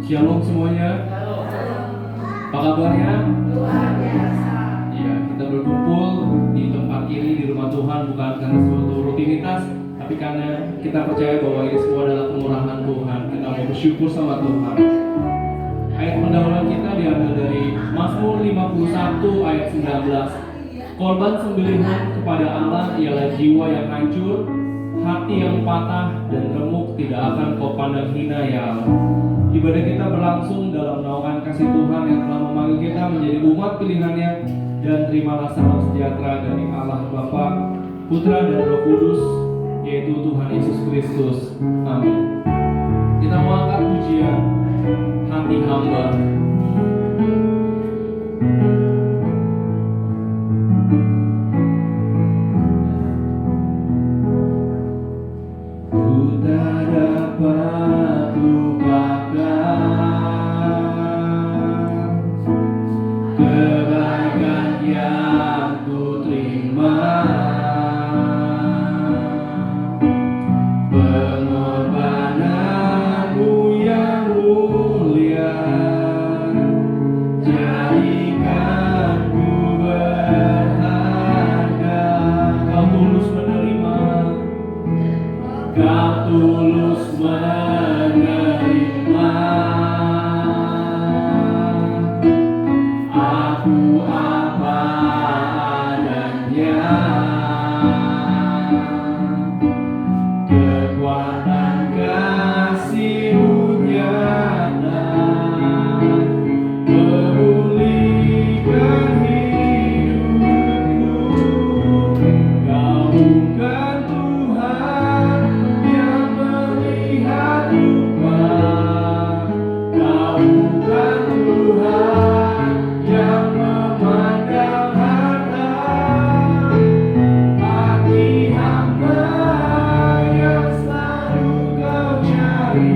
Shalom semuanya. Apa kabarnya? Luar biasa. Iya, kita berkumpul di tempat ini di rumah Tuhan bukan karena suatu rutinitas, tapi karena kita percaya bahwa ini semua adalah kemurahan Tuhan. Kita mau bersyukur sama Tuhan. Ayat pendahuluan kita diambil dari Mazmur 51 ayat 19. Korban sembelihan kepada Allah ialah jiwa yang hancur, hati yang patah dan remuk tidak akan kau pandang hina ya Allah. Ibadah kita berlangsung dalam naungan kasih Tuhan yang telah memanggil kita menjadi umat pilihannya, dan terimalah salam sejahtera dari Allah Bapa, Putra dan Roh Kudus, yaitu Tuhan Yesus Kristus. Amin. Kita mau angkat pujian hati hamba. Ku tak dapat kebaikan yang ku terima, pengorbananmu yang mulia, jadikan ku berharga. Kau tulus menerima, kau tulus menerima. Aku apa adanya, kekuatan kasih-Mu nyata, memulihkan hidupku. Kau bukan Tuhan yang melihat lupa, Kau bukan Tuhan yang memandang harta. Hati hamba yang selalu Kau cari,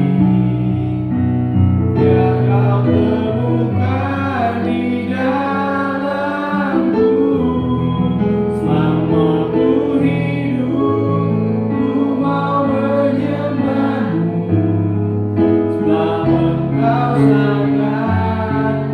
biar Kau temukan di dalamku. Selama ku hidup, ku mau menyembah-Mu, sebab Engkau sangat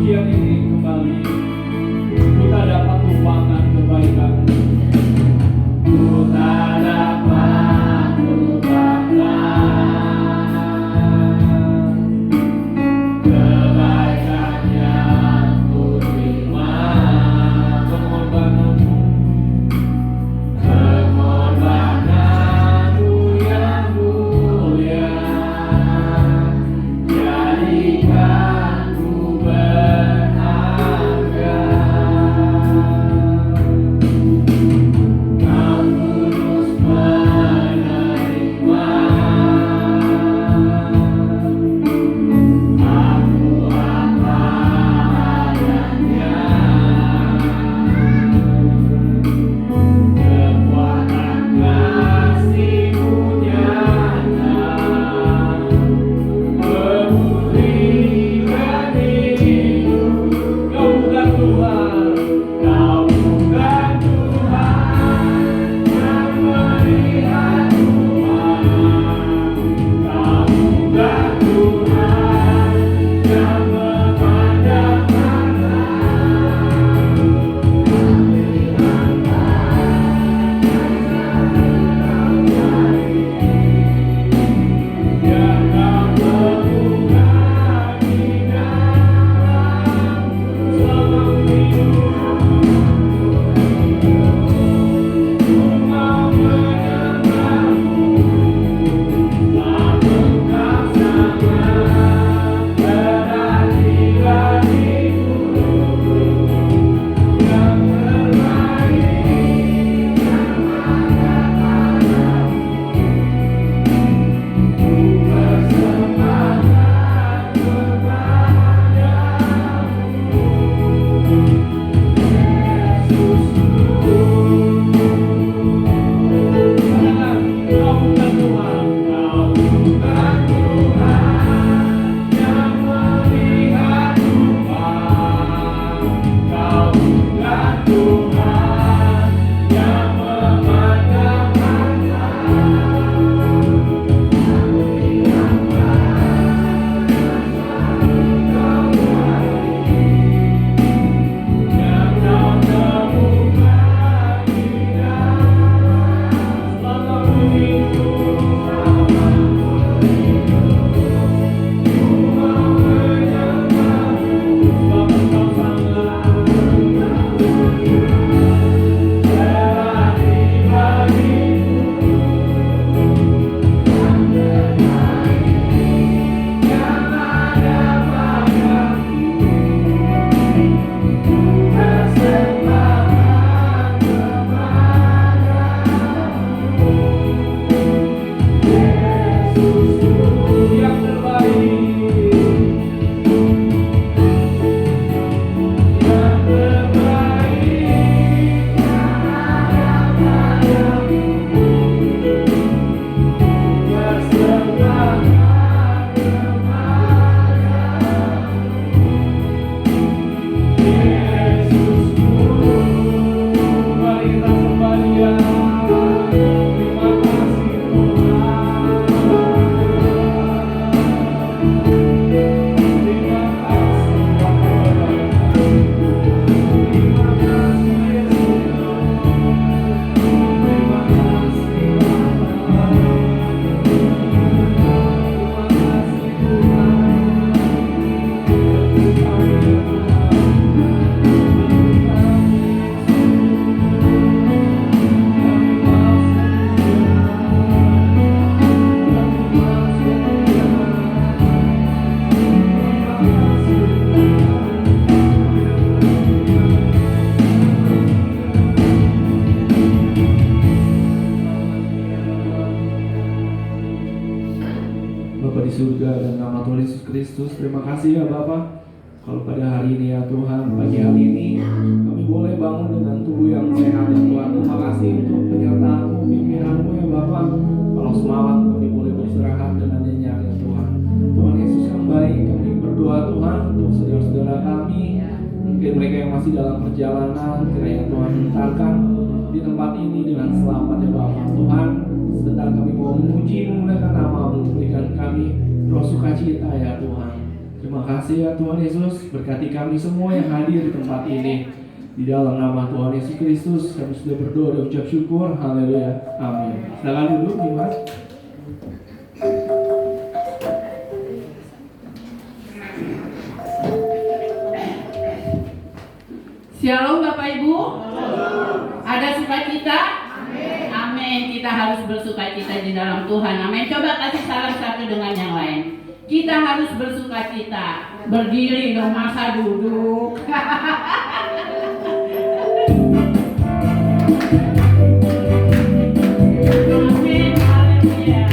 pujian ini kembali. Ku tak dapat lupakan kebaikan-Mu. Ku tak dapat lupakan kebaikan yang Ku terima. Pengorbanan-Mu yang mulia, jadikan Ku berharga. Kau tulus menerima aku apa adanya. Kekuatan kasih-Mu nyata, memulihkan hidup. Kau bukan Tuhan, Kau bukan Tuhan yang melihat Tuhan. Kau bukan Tuhan yang memandang mata. Yang Kau temukan di dalam selama hidupku. Ku mau menyembah-Mu, tak lengkap sama berhati-hatiku. Yang terbaik ku persembahkan kepada-Mu. Yesusku, katakan, Kau bukan Tuhan, Kau bukan Tuhan yang melihat Tuhan. Kau bukan Tuhan yang memandang mata. Yang Kau temukan di dalam selama hidupku. Ku mau menyembah-Mu, sebab Engkau sangat berarti bagiku. Yang ada padaku, persembahkan kepada-Mu. Yesusku yang terbaik, yang terbaik yang ada padaku, persembahkan kepada-Mu. Yesusku, mari kita sembah Dia. Terima kasih Tuhan. Terima kasih Bapak. Terima kasih Yesus. Terima kasih Bapa. Terima kasih Bapa di surga, dan nama Tuhan Yesus Kristus, terima kasih ya Bapa. Kalau pada hari ini ya Tuhan, pagi hari ini kami boleh bangun dengan tubuh yang sehat ya Tuhan. Terima kasih untuk penyertaan-Mu, pimpinan-Mu ya Bapa. Kalau semalam kami boleh beristirahat dengan nyenyak ya Tuhan. Tuhan Yesus yang baik, kami berdoa Tuhan untuk saudara-saudara kami, mungkin mereka yang masih dalam perjalanan, kiranya Tuhan hantarkan di tempat ini dengan selamat ya Bapa. Tuhan, sebentar kami mau memuji, memuliakan nama-Mu, berikan kami roh sukacita ya Tuhan. Terima kasih ya Tuhan Yesus, berkati kami semua yang hadir di tempat ini. Di dalam nama Tuhan Yesus Kristus kami sudah berdoa dan ucap syukur. Haleluya. Amin. Silakan duduk, Dimas. Shalom Bapak Ibu. Ada sukacita? Amin. Kita harus bersukacita di dalam Tuhan. Amin. Coba kasih salam satu dengan yang lain. Kita harus bersukacita. Berdiri dong, masa duduk. Amin. Haleluya.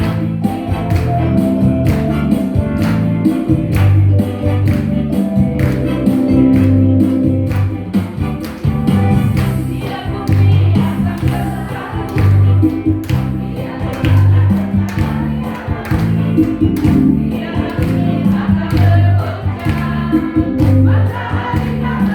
Matahari tak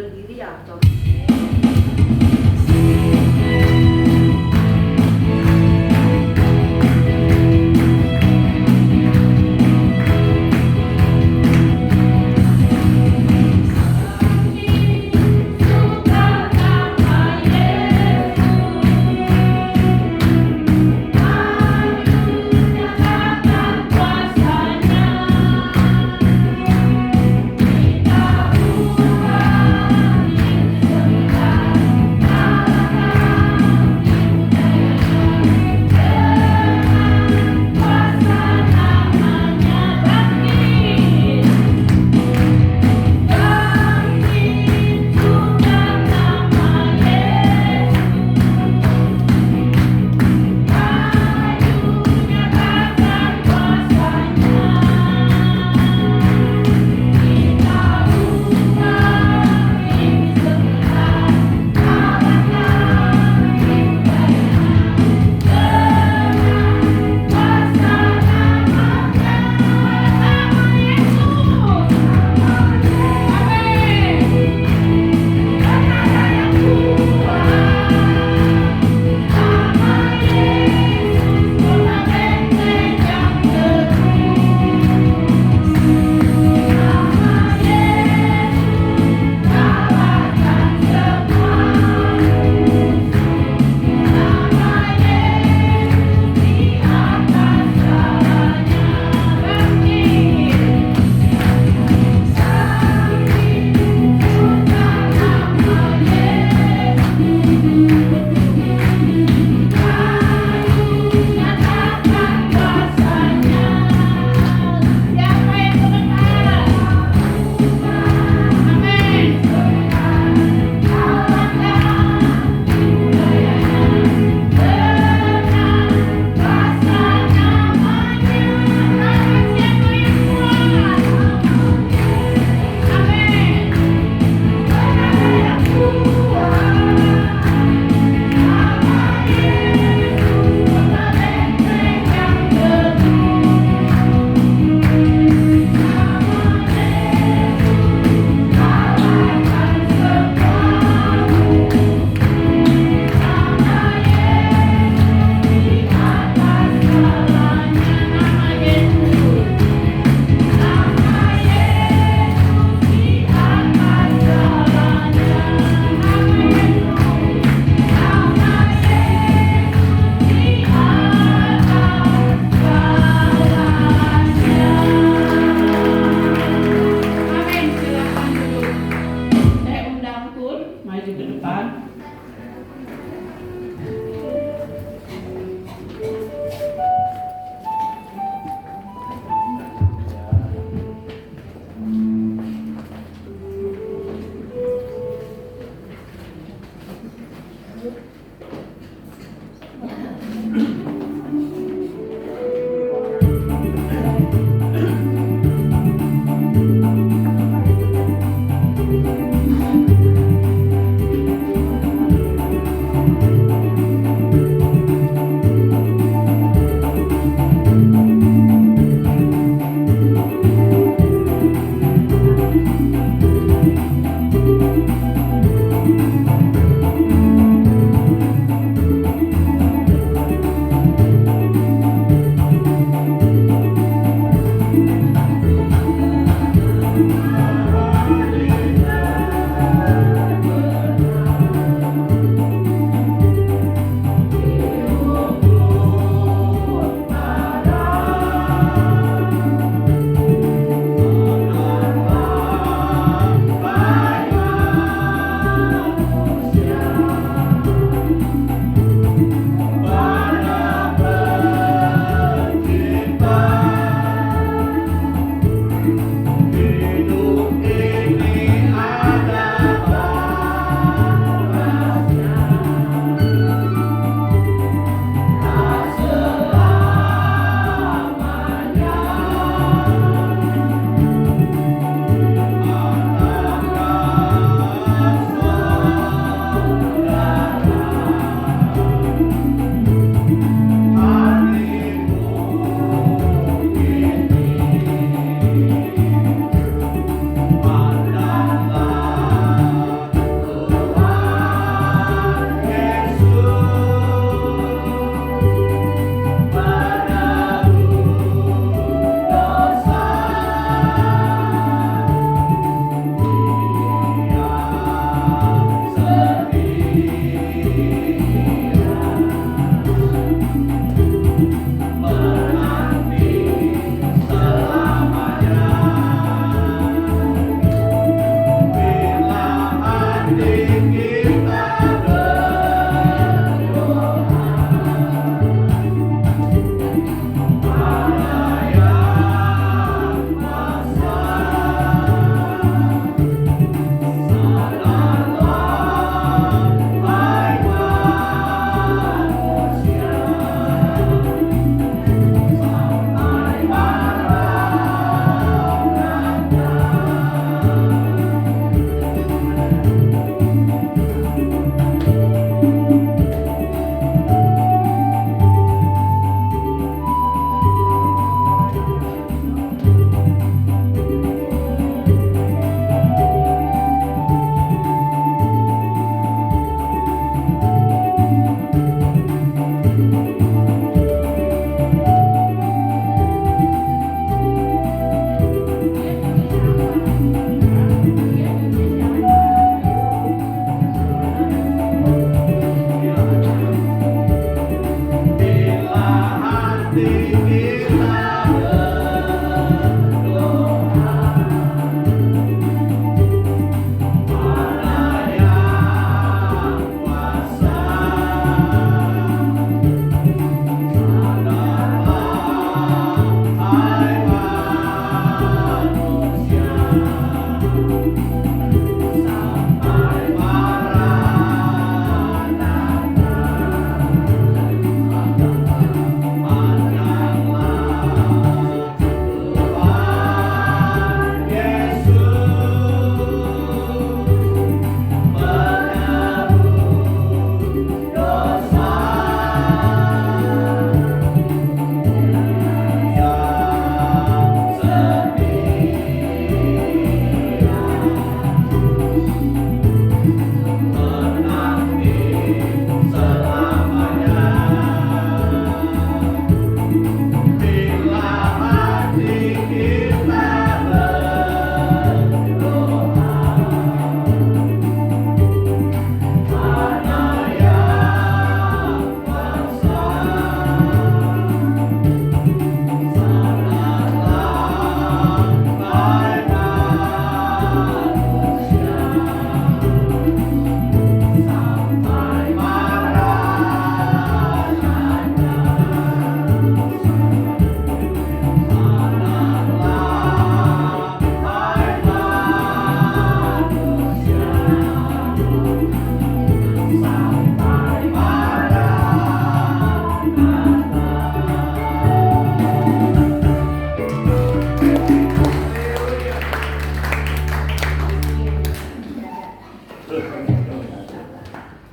berdiri ya, coba.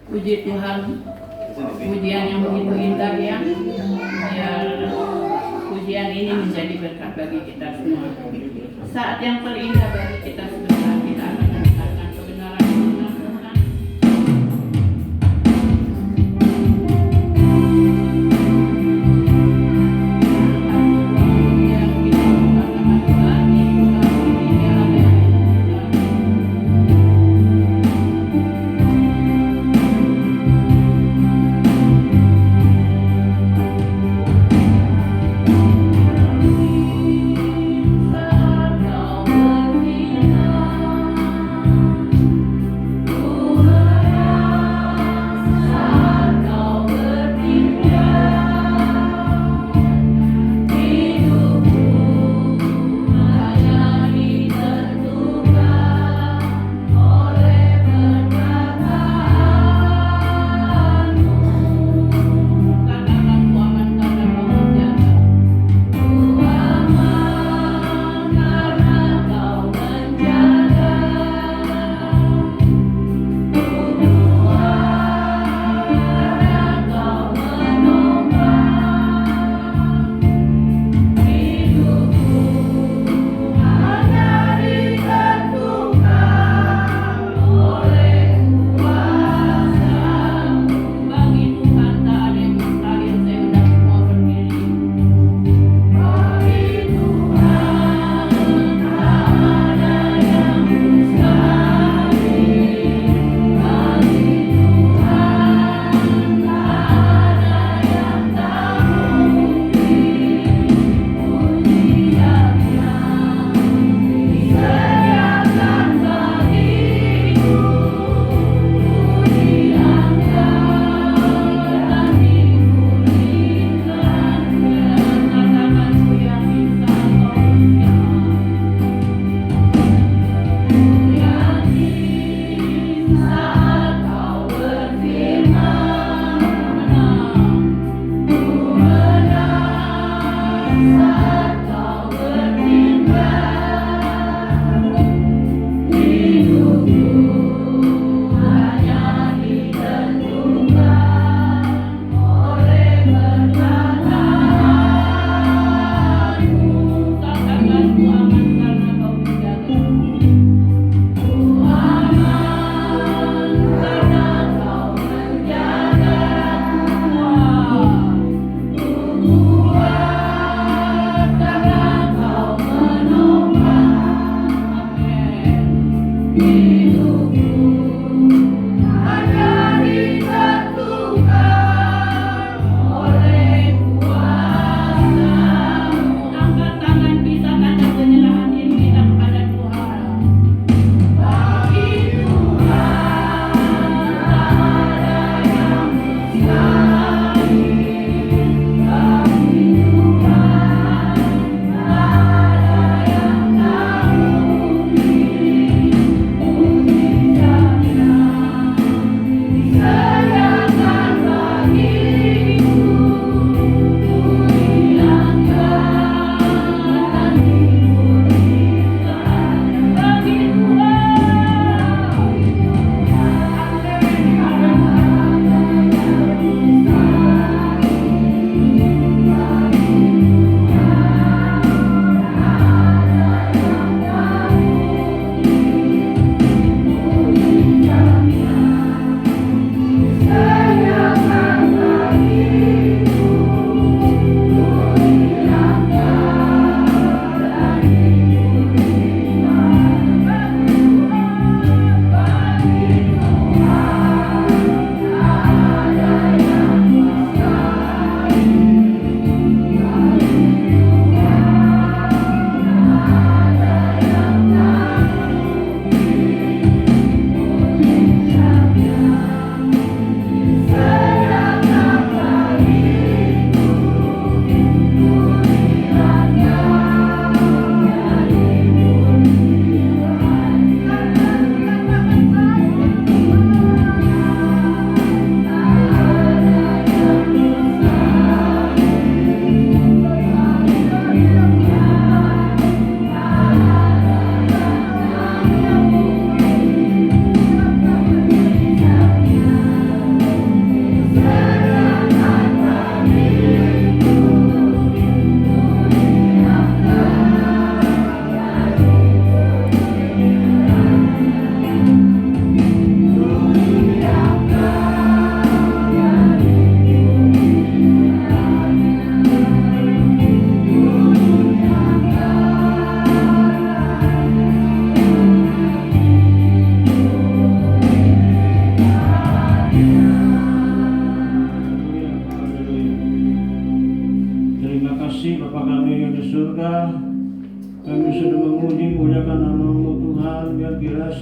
Puji Tuhan, pujian yang begitu indah ya. Biar pujian ini menjadi berkat bagi kita semua. Saat yang terindah bagi kita sebentar, kita akan mendengarkan kebenaran firman Tuhan.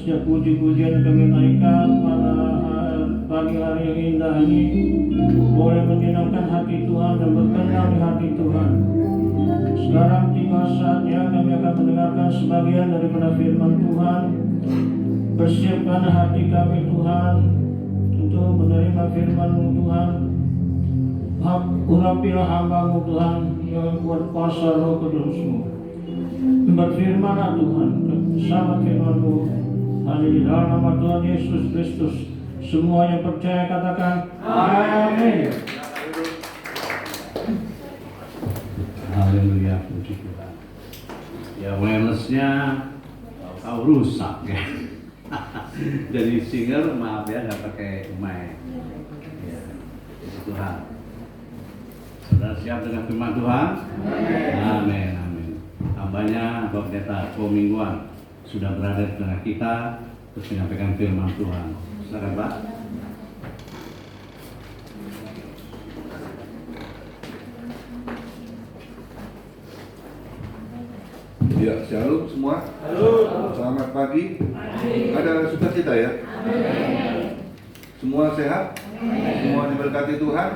setiap puji-pujian kami naikkan pada pagi hari yang indah ini, boleh menyenangkan hati Tuhan dan berkenan di hati Tuhan. Sekarang tiba saatnya kami akan mendengarkan sebagian daripada firman Tuhan. Persiapkan hati kami Tuhan untuk menerima firman-Mu Tuhan. Urapilah hamba-Mu Tuhan yang berkuasa Roh Kudus-Mu. Berfirmanlah Tuhan, sama firman-Mu hanya di dalam nama Tuhan Yesus Kristus. Semua yang percaya katakan amin. Haleluya, puji Tuhan. Ya, wirelessnya tahu rusak ya. Jadi singer maaf ya, nggak pakai mic. Ya, puji Tuhan. Saudara siap dengan firman Tuhan? Amin, amin. Hambanya Bapak Pendeta Komingguan sudah berada di tengah kita untuk menyampaikan firman Tuhan. Silakan Pak. Ya, shalom semua. Shalom. Selamat pagi. Ada sukacita ya? Semua sehat? Semua diberkati Tuhan?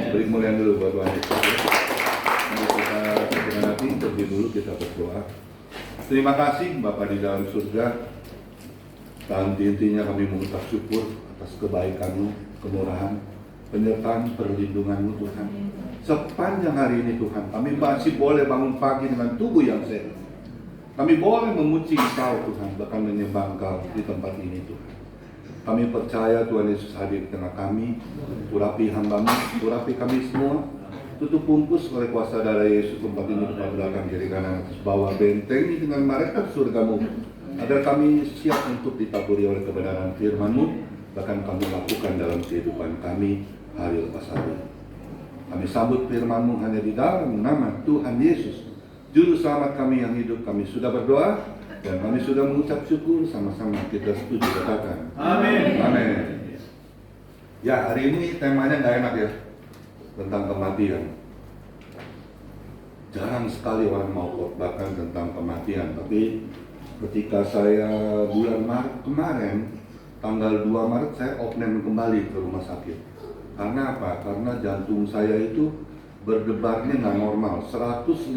Beri kemuliaan dulu buat Tuhan Yesus. Mari kita dengan hati, berdiri dulu, kita berdoa. Terima kasih Bapa di dalam surga. Dan intinya kami mengucap syukur atas kebaikan-Mu, kemurahan, penyertaan, perlindungan-Mu Tuhan. Sepanjang hari ini Tuhan, kami masih boleh bangun pagi dengan tubuh yang sehat. Kami boleh memuji Engkau Tuhan, bahkan menyembah Engkau di tempat ini Tuhan. Kami percaya Tuhan Yesus hadir di tengah kami, urapi hamba-Mu, urapi kami semua, tutup bungkus oleh kuasa darah Yesus tempat ini, depan belakang kiri kanan atas bawah, bentengi dengan malaikat surga-Mu, agar kami siap untuk ditaburi oleh kebenaran firman-Mu, bahkan kami lakukan dalam kehidupan kami hari lepas hari. Kami sambut firman-Mu hanya di dalam nama Tuhan Yesus, Juru Selamat kami yang hidup. Kami sudah berdoa dan kami sudah mengucap syukur, sama-sama kita setuju katakan amin. Amin. Ya, hari ini temanya nggak enak ya, tentang kematian. Jarang sekali orang mau khotbahkan tentang kematian, tapi ketika saya bulan Maret kemarin, tanggal 2 Maret saya opname kembali ke rumah sakit. Karena apa? Karena jantung saya itu berdebarnya nggak normal, 150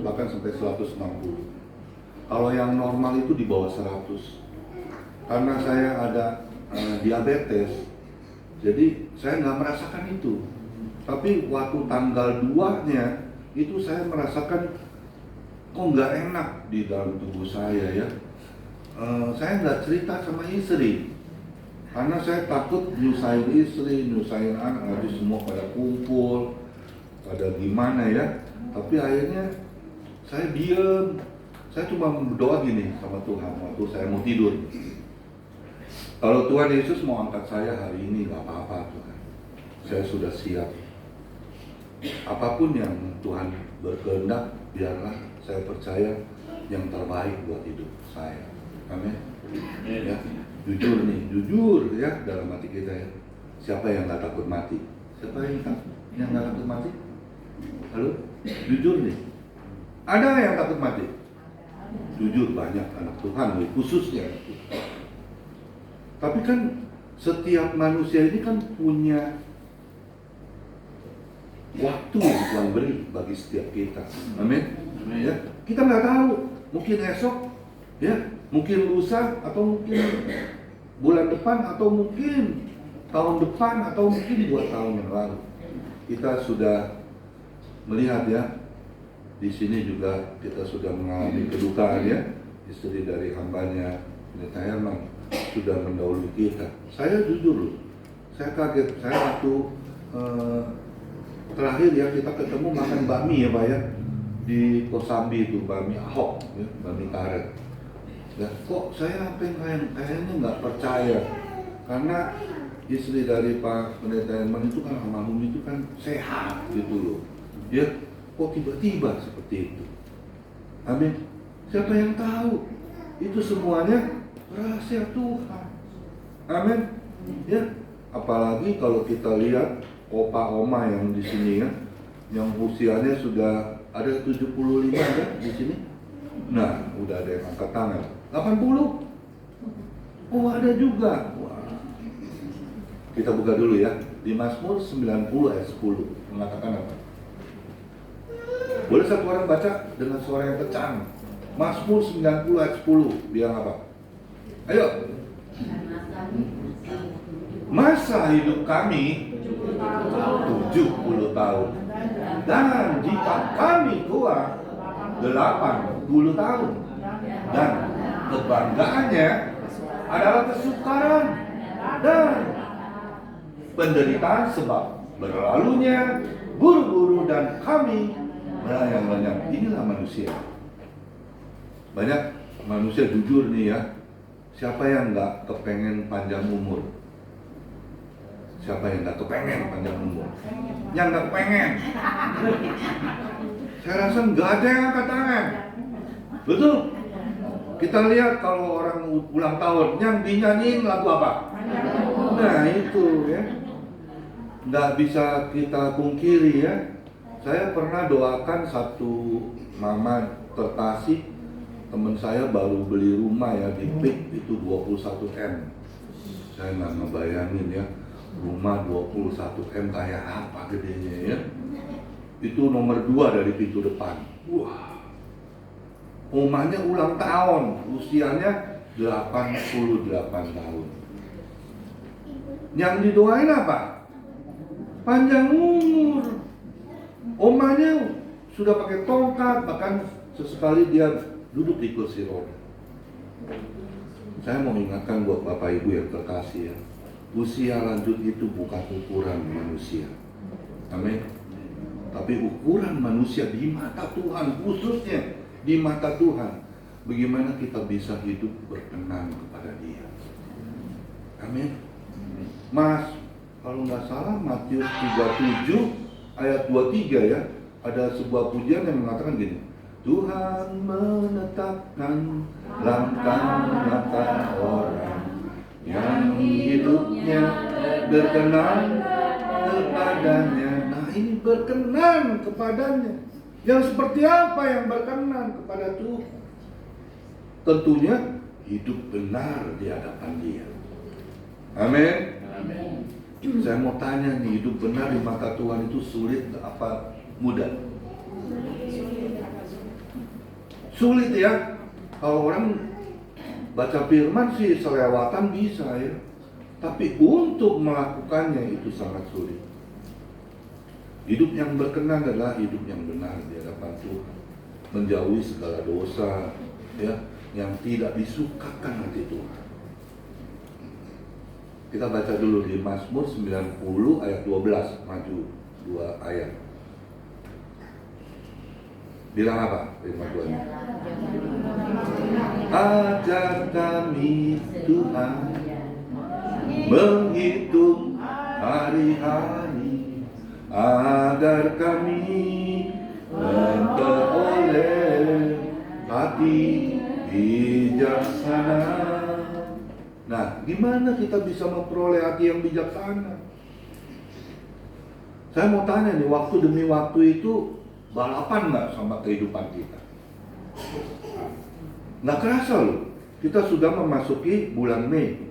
bahkan sampai 160. Kalau yang normal itu di bawah 100. Karena saya ada diabetes, jadi saya nggak merasakan itu. Tapi waktu tanggal 2-nya itu saya merasakan kok nggak enak di dalam tubuh saya ya. Saya nggak cerita sama istri. Karena saya takut nyusahin istri, nyusahin anak, nanti semua pada kumpul, pada gimana ya. Tapi akhirnya saya diem, saya cuma berdoa gini sama Tuhan waktu saya mau tidur. Kalau Tuhan Yesus mau angkat saya hari ini, gak apa-apa Tuhan, saya sudah siap. Apapun yang Tuhan berkehendak, biarlah saya percaya yang terbaik buat hidup saya. Amin. Ya. Jujur nih, jujur ya dalam hati kita ya. Siapa yang nggak takut mati? Siapa yang nggak takut mati? Halo, jujur nih. Ada yang takut mati? Jujur banyak anak Tuhan, khususnya. Tapi kan setiap manusia ini kan punya waktu yang Tuhan beri bagi setiap kita. Amin. Ya, kita nggak tahu. Mungkin esok, ya, mungkin lusa, atau mungkin bulan depan, atau mungkin tahun depan, atau mungkin 2 tahun yang lalu. Kita sudah melihat ya, di sini juga kita sudah mengalami kedukaan ya. Istri dari hambanya Pendeta Herman sudah mendahului kita. Saya jujur loh, saya kaget. Saya waktu terakhir ya kita ketemu makan bakmi ya Pak ya, di Kosambi itu, bakmi Ahok ya, bakmi karet. Ya, kok saya kayaknya nggak percaya, karena istri dari Pak Pendeta Herman itu kan, almarhum itu kan sehat gitu loh, ya kok tiba-tiba seperti itu. Amin. Siapa yang tahu? Itu semuanya rahasia Tuhan. Amin. Ya, apalagi kalau kita lihat opa oma yang di sini ya, yang usianya sudah ada 75 ya di sini. Nah, udah ada yang angkat tangan. 80. Oh ada juga. Wah. Kita buka dulu ya. Di Mazmur 90 ayat 10 mengatakan apa? Boleh satu orang baca dengan suara yang kencang. Mazmur 90 ayat 10 bilang apa? Ayo. Masa hidup kami 70 tahun. Dan jika kami tua 80 tahun. Dan kebanggaannya adalah kesukaran dan penderitaan sebab berlalunya buru-buru dan kami melayang-layang. Inilah manusia. Banyak manusia jujur nih ya. Siapa yang nggak kepengen panjang umur? Siapa yang nggak kepengen panjang umur? Yang nggak kepengen? Saya rasa nggak ada yang angkat tangan. Betul? Kita lihat kalau orang ulang tahun, yang dinyanyiin lagu apa? Nah itu ya, nggak bisa kita pungkiri ya. Saya pernah doakan satu mama terkasih, teman saya baru beli rumah ya di PIK itu 21 M. Saya nggak ngebayangin ya, rumah 21 M kayak apa gedenya ya. Itu nomor 2 dari pintu depan. Wah, omanya ulang tahun, usianya 88 tahun. Yang didoain apa? Panjang umur. Omanya sudah pakai tongkat, bahkan sesekali dia duduk di kursi roda. Saya mau ingatkan buat Bapak Ibu yang terkasih ya, usia lanjut itu bukan ukuran manusia. Amin. Tapi ukuran manusia di mata Tuhan, khususnya di mata Tuhan, bagaimana kita bisa hidup berkenan kepada Dia. Amin. Mas, kalau nggak salah Matius 37 ayat 23 ya, ada sebuah pujian yang mengatakan gini, Tuhan menetapkan langkah-langkah orang yang hidupnya berkenan kepadanya. Nah ini berkenan kepadanya. Yang seperti apa yang berkenan kepada Tuhan? Tentunya hidup benar di hadapan Dia. Amin. Saya mau tanya nih, hidup benar di mata Tuhan itu sulit apa mudah? Sulit ya. Kalau orang baca firman sih selewatan bisa ya. Tapi untuk melakukannya itu sangat sulit. Hidup yang berkenan adalah hidup yang benar di hadapan Tuhan. Menjauhi segala dosa ya, yang tidak disukakan hati Tuhan. Kita baca dulu di Mazmur 90 ayat 12, maju 2 ayat. Bilang apa firman Tuhan? Ajar kami Tuhan menghitung hari-hari agar kami memperoleh hati bijaksana. Nah, gimana kita bisa memperoleh hati yang bijaksana? Saya mau tanya nih, waktu demi waktu itu balapan nggak sama kehidupan kita? Nggak kerasa loh, kita sudah memasuki bulan Mei.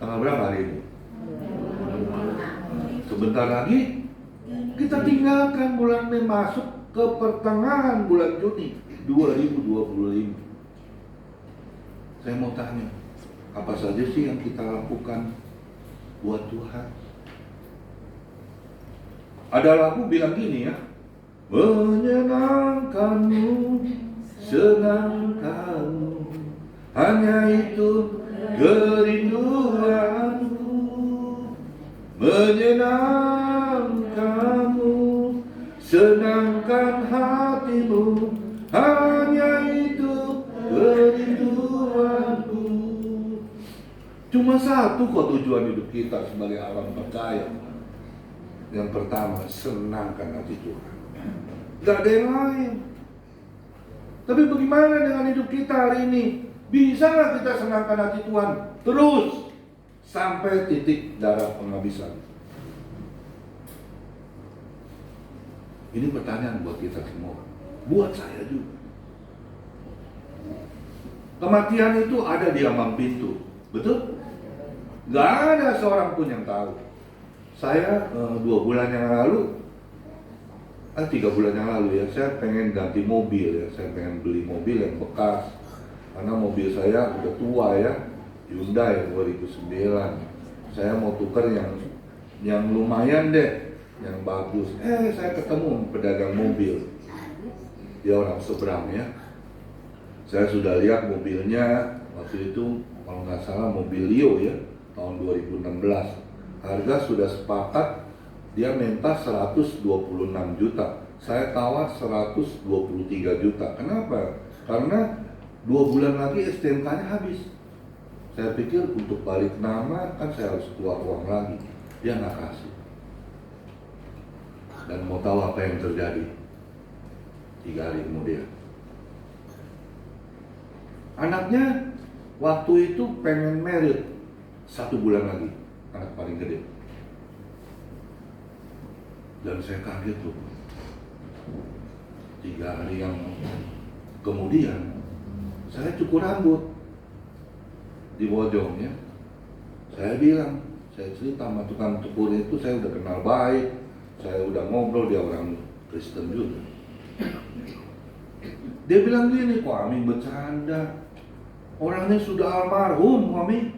Tanggal berapa hari ini? Sebentar lagi kita tinggalkan bulan Mei, masuk ke pertengahan bulan Juni 2025. Saya mau tanya, apa saja sih yang kita lakukan buat Tuhan? Ada lagu bilang gini ya, menyenangkanmu, senang kamu, hanya itu kerinduanku. Menyenangkanmu, senangkan hatimu, hanya itu kerinduanku. Cuma satu kok tujuan hidup kita sebagai orang percaya. Yang pertama, senangkan hati Tuhan. Gak ada yang lain. Tapi bagaimana dengan hidup kita hari ini? Bisa gak kita senangkan hati Tuhan terus sampai titik darah penghabisan? Ini pertanyaan buat kita semua. Buat saya juga. Kematian itu ada di ambang pintu. Betul? Nggak ada seorang pun yang tahu. Saya 2 bulan yang lalu, 3 bulan yang lalu ya, saya pengen ganti mobil ya, saya pengen beli mobil yang bekas. Karena mobil saya udah tua ya, Hyundai 2009. Saya mau tukar yang lumayan deh, yang bagus. Saya ketemu pedagang mobil. Dia orang seberang ya. Saya sudah lihat mobilnya waktu itu, kalau nggak salah mobil Leo ya, tahun 2016. Harga sudah sepakat, dia minta 126 juta. Saya tawar 123 juta. Kenapa? Karena 2 bulan lagi STNK-nya habis. Saya pikir untuk balik nama kan saya harus keluar uang lagi. Dia nggak kasih. Dan mau tahu apa yang terjadi? 3 hari kemudian, anaknya waktu itu pengen merit 1 bulan lagi, anak paling gede. Dan saya kaget tuh. 3 hari yang kemudian, saya cukur rambut di Bojong ya. Saya bilang, saya cerita sama tukang cukur itu, saya udah kenal baik, saya udah ngobrol, dia orang Kristen juga. Dia bilang gini, kok Amin bercanda, orangnya sudah almarhum, Amin.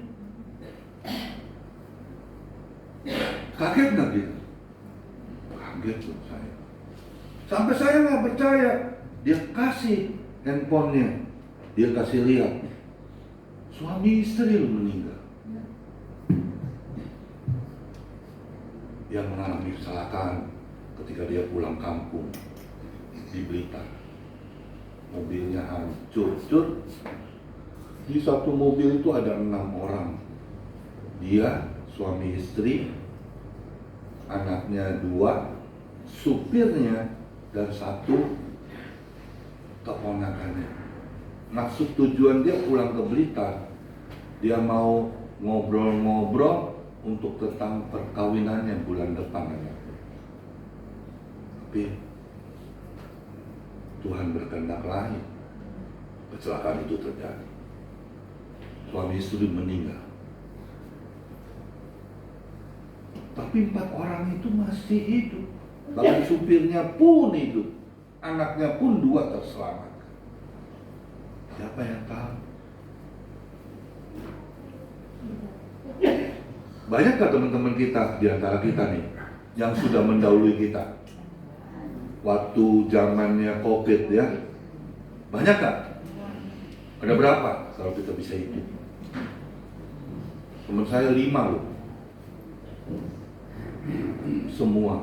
Kaget nggak gitu? Kaget loh saya. Sampai saya nggak percaya. Dia kasih handphonenya, dia kasih lihat. Suami istri lu meninggal. Dia mengalami kecelakaan ketika dia pulang kampung di Blitar. Mobilnya hancur. Di satu mobil itu ada 6 orang. Dia, suami istri, anaknya 2, supirnya, dan 1 keponakannya. Maksud tujuan dia pulang ke Blitar, dia mau ngobrol-ngobrol untuk tentang perkawinannya bulan depan. Tapi Tuhan berkehendak lain, kecelakaan itu terjadi. Suami istri meninggal. Tapi 4 orang itu masih hidup. Bahkan supirnya pun hidup. Anaknya pun 2 terselamatkan. Siapa yang tahu? Banyakkah teman-teman kita di antara kita nih yang sudah mendahului kita? Waktu zamannya COVID ya. Banyakkah? Ada berapa kalau kita bisa hidup? Teman saya 5 loh. Semua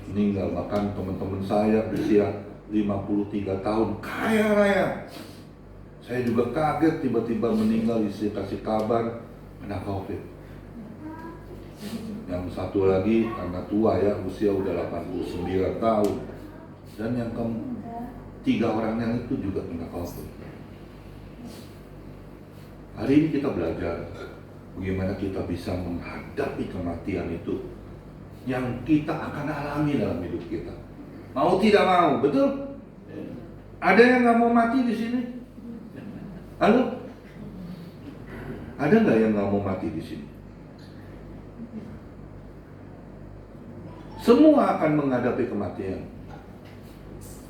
meninggal. Bahkan teman-teman saya usia 53 tahun, kaya raya. Saya juga kaget tiba-tiba meninggal, istri kasih kabar kena COVID. Yang satu lagi karena tua ya, usia udah 89 tahun. Dan yang 3 orang yang itu juga kena COVID. Hari ini kita belajar bagaimana kita bisa menghadapi kematian itu yang kita akan alami dalam hidup kita. Mau tidak mau, betul? Ada yang nggak mau mati di sini? Halo? Ada nggak yang nggak mau mati di sini? Semua akan menghadapi kematian.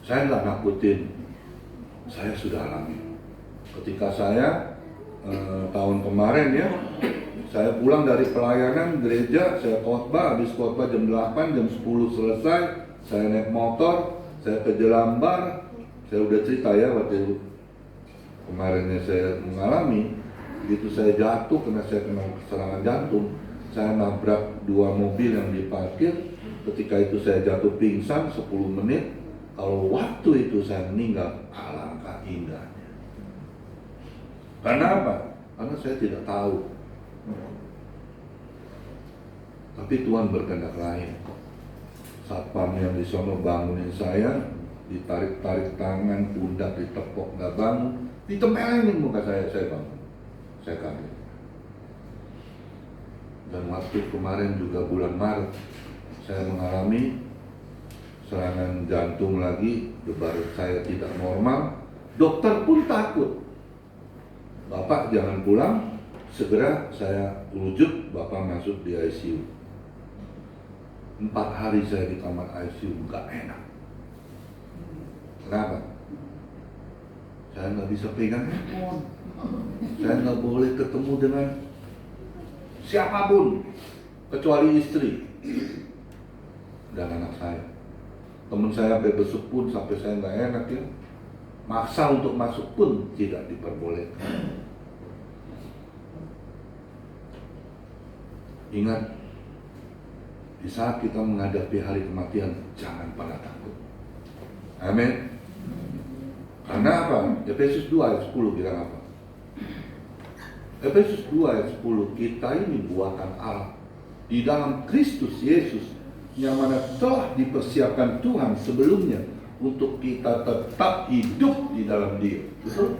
Saya nggak nakutin, saya sudah alami. Ketika saya tahun kemarin ya, saya pulang dari pelayanan gereja, saya khotbah, habis khotbah jam 8, jam 10 selesai, saya naik motor, saya ke Jelambar. Saya udah cerita ya waktu kemarinnya saya mengalami, begitu saya jatuh karena saya kena serangan jantung, saya nabrak 2 mobil yang diparkir. Ketika itu saya jatuh pingsan 10 menit. Kalau waktu itu saya meninggal, alangkah indahnya. Karena apa? Karena saya tidak tahu. Tapi Tuhan berkehendak lain. Satpam yang di sono bangunin saya, ditarik-tarik tangan, pundak ditepok, nggak bangun, ditempelin muka saya bangun. Saya kaget. Dan waktu kemarin juga bulan Maret, saya mengalami serangan jantung lagi, debar saya tidak normal. Dokter pun takut. Bapak jangan pulang, Segera saya rujuk, Bapak masuk di ICU. 4 hari saya di kamar ICU, nggak enak. Kenapa? Saya nggak bisa pegang handphone. Saya nggak boleh ketemu dengan siapapun kecuali istri dan anak saya. Teman saya sampai besuk pun sampai saya nggak enak ya. Maksa untuk masuk pun tidak diperbolehkan. Ingat, di saat kita menghadapi hari kematian, jangan pernah takut. Amin. Karena apa? Efesus 2 ayat 10 bilang apa? Efesus 2 ayat 10, kita ini buatan Allah di dalam Kristus Yesus, yang mana telah dipersiapkan Tuhan sebelumnya untuk kita tetap hidup di dalam Dia. Betul?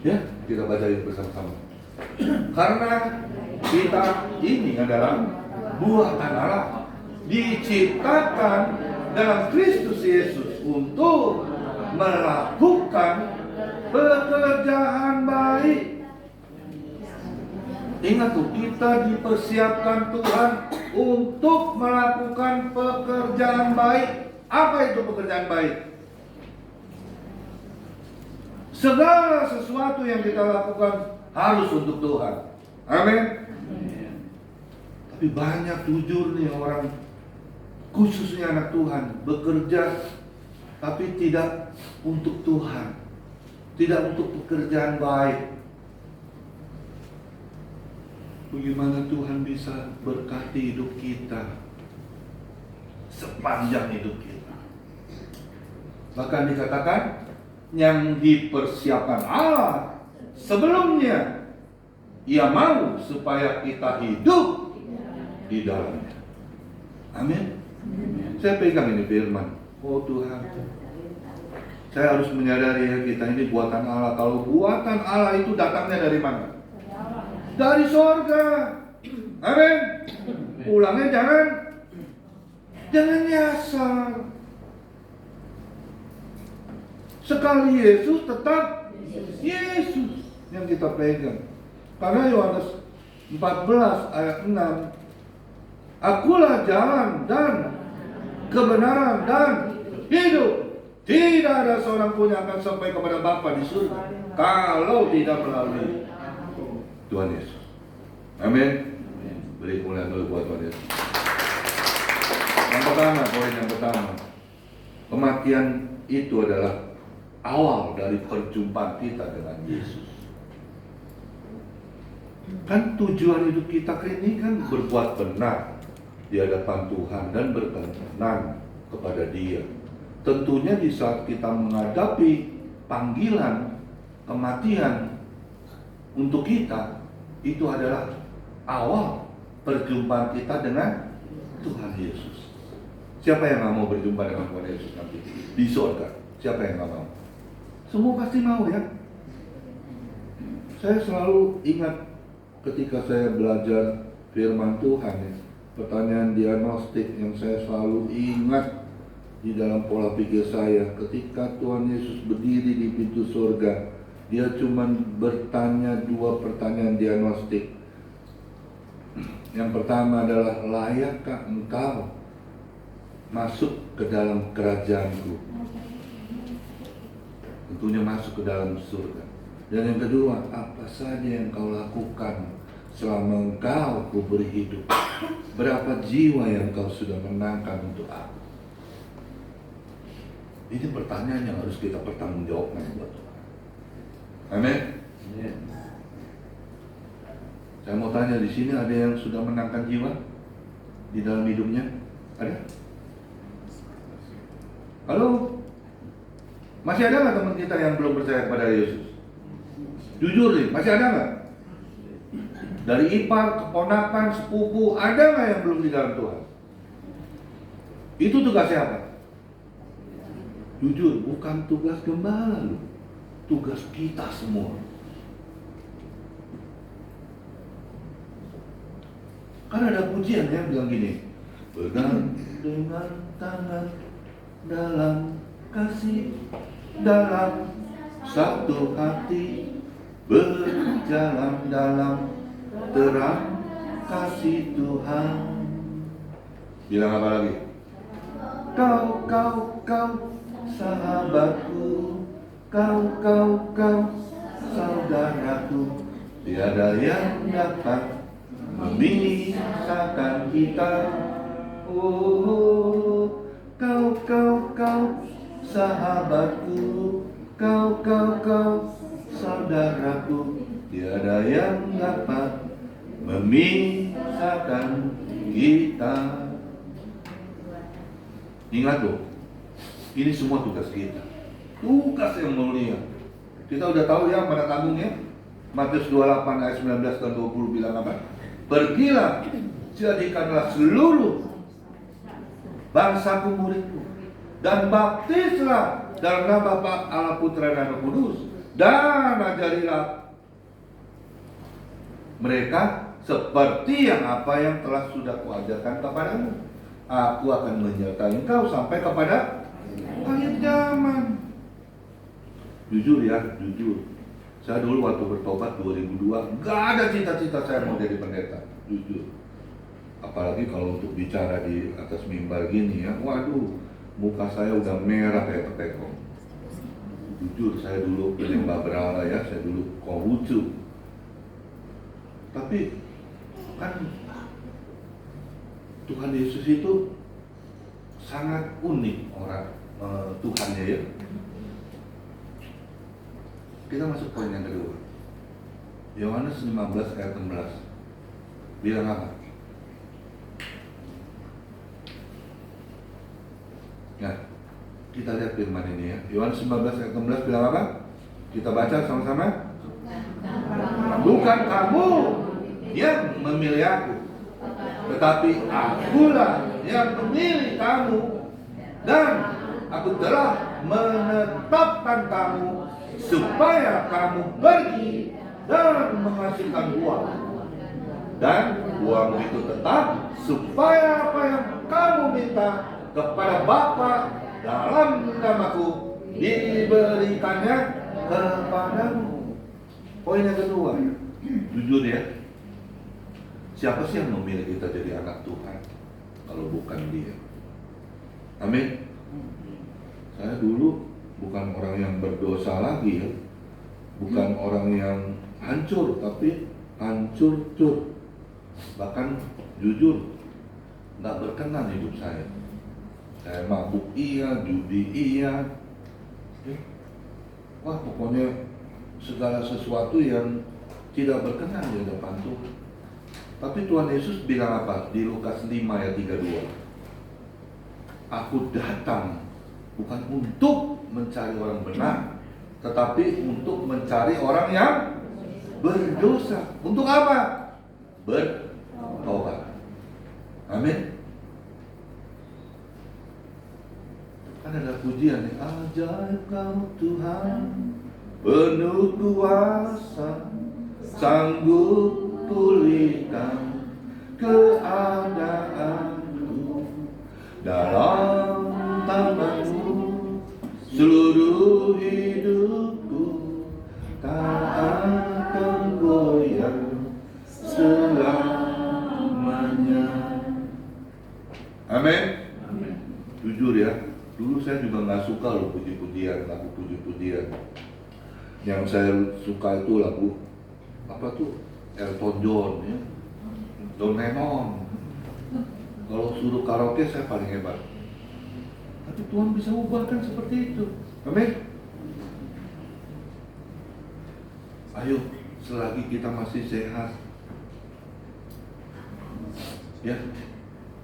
Ya, kita baca itu bersama-sama. Karena kita ini adalah buatan Allah, diciptakan dalam Kristus Yesus untuk melakukan pekerjaan baik. Ingat tuh, kita dipersiapkan Tuhan untuk melakukan pekerjaan baik. Apa itu pekerjaan baik? Segala sesuatu yang kita lakukan harus untuk Tuhan. Amin. Tapi banyak jujur nih orang, khususnya anak Tuhan, bekerja tapi tidak untuk Tuhan, tidak untuk pekerjaan baik. Bagaimana Tuhan bisa berkati hidup kita sepanjang hidup kita? Bahkan dikatakan yang dipersiapkan Allah sebelumnya, Ia mau supaya kita hidup di dalamnya. Amin. Saya pegang ini firman. Oh Tuhan, saya harus menyadari ya, kita ini buatan Allah. Kalau buatan Allah itu datangnya dari mana? Dari sorga. Amin. Pulangnya jangan nyasar. Sekali Yesus tetap Yesus yang kita pegang. Karena Yohanes 14 ayat 6, Akulah jalan dan kebenaran dan hidup. Tidak ada seorang pun yang akan sampai kepada Bapa di surga kalau tidak melalui Tuhan Yesus. Amin. Beri kemuliaan dulu buat Tuhan Yesus. Yang pertama, poin yang pertama, kematian itu adalah awal dari perjumpaan kita dengan Yesus. Kan tujuan hidup kita ini kan berbuat benar di hadapan Tuhan dan berkenan kepada Dia. Tentunya di saat kita menghadapi panggilan kematian untuk kita, itu adalah awal perjumpaan kita dengan Tuhan Yesus. Siapa yang nggak mau berjumpa dengan Tuhan Yesus nanti di surga? Siapa yang nggak mau? Semua pasti mau ya. Saya selalu ingat ketika saya belajar firman Tuhan ya, pertanyaan diagnostik yang saya selalu ingat di dalam pola pikir saya, ketika Tuhan Yesus berdiri di pintu surga, Dia cuma bertanya 2 pertanyaan diagnostik. Yang pertama adalah, layakkah engkau masuk ke dalam kerajaanku? Tentunya masuk ke dalam surga. Dan yang kedua, apa saja yang kau lakukan selama engkau kuberi hidup? Berapa jiwa yang kau sudah menangkan untuk aku? Ini pertanyaan yang harus kita pertanggungjawabkan buat Tuhan. Amin. Saya mau tanya, di sini ada yang sudah menangkan jiwa di dalam hidupnya? Ada? Halo? Masih ada nggak teman kita yang belum percaya kepada Yesus? Jujur nih, masih ada nggak? Dari ipar, keponakan, sepupu, ada nggak yang belum di dalam Tuhan? Itu tugas siapa? Jujur, bukan tugas gembala loh, tugas kita semua. Kan ada pujian yang bilang gini, pegang dengan tangan dalam kasih, dalam satu hati, berjalan dalam terang kasih Tuhan. Bilang apa lagi? Kau sahabatku, kau saudaraku, tiada yang dapat memisahkan kita. Oh, kau sahabatku, kau saudaraku, tiada yang dapat memisahkan kita. Ingat loh, ini semua tugas kita, tugas yang mulia. Kita udah tahu ya mana tangungnya. Matius 28 ayat 19 dan 20 bilang apa? Pergilah, jadikanlah seluruh bangsaku muridku, dan baptislah dalam nama Bapa, Allah, Putra, dan Roh Kudus, dan ajarilah mereka seperti yang apa yang telah sudah kuajarkan kepadamu. Aku akan menyertai engkau sampai kepada akhir zaman. Jujur ya, jujur. Saya dulu waktu bertobat 2002, gak ada cita-cita saya mau jadi pendeta. Jujur. Apalagi kalau untuk bicara di atas mimbar gini ya, waduh, muka saya udah merah kayak tepekong. Jujur, saya dulu penyembah berhala ya, saya dulu Konghucu. Tapi kan Tuhan Yesus itu sangat unik orang Tuhannya ya. Kita masuk poin yang kedua. Yohanes 15 ayat 16 bilang apa? Nah, kita lihat firman ini ya. Yohanes 19 ayat 16 bilang apa? Kita baca sama-sama. Bukan kamu yang memilih aku, tetapi akulah yang memilih kamu, dan aku telah menetapkan kamu supaya kamu pergi dan menghasilkan buah, dan buahmu itu tetap, supaya apa yang kamu minta kepada Bapa dalam namaku diberikannya kepadamu. Poin yang kedua, jujur ya, siapa sih yang memilih kita jadi anak Tuhan kalau bukan Dia? Amin. Saya dulu bukan orang yang berdosa lagi ya, bukan orang yang hancur, tapi hancur-cur. Bahkan jujur, nggak berkenan hidup saya. Saya mabuk iya, judi iya. Wah, pokoknya segala sesuatu yang tidak berkenan di hadapan Tuhan. Tapi Tuhan Yesus bilang apa? Di Lukas 5 ayat 32. Aku datang bukan untuk mencari orang benar, tetapi untuk mencari orang yang berdosa. Untuk apa? Bertobat. Amin. Kan ada pujian nih, ajaib Kau Tuhan, penuh kuasa, sanggup pulihkan keadaanku, dalam tangan-Mu seluruh hidupku tak akan goyang selamanya. Amin. Jujur ya, dulu saya juga nggak suka loh puji-pujian, lagu puji-pujian. Yang saya suka itu lagu apa tuh? Elton John ya, John Lennon. Kalau suruh karaoke saya paling hebat. Tapi Tuhan bisa ubahkan seperti itu. Amin. Ayo, selagi kita masih sehat, ya,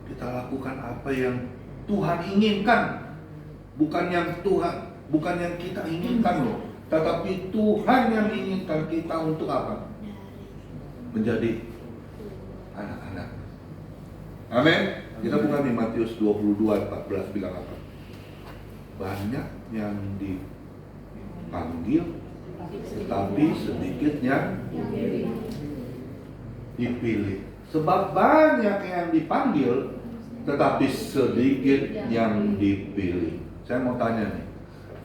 kita lakukan apa yang Tuhan inginkan. Bukan yang kita inginkan loh, tetapi Tuhan yang inginkan kita untuk apa? Menjadi anak-anak. Amin. Kita buka di Matius 22:14 bilang apa? Banyak yang dipanggil, tetapi sedikit yang dipilih. Sebab banyak yang dipanggil, tetapi sedikit yang dipilih. Saya mau tanya nih,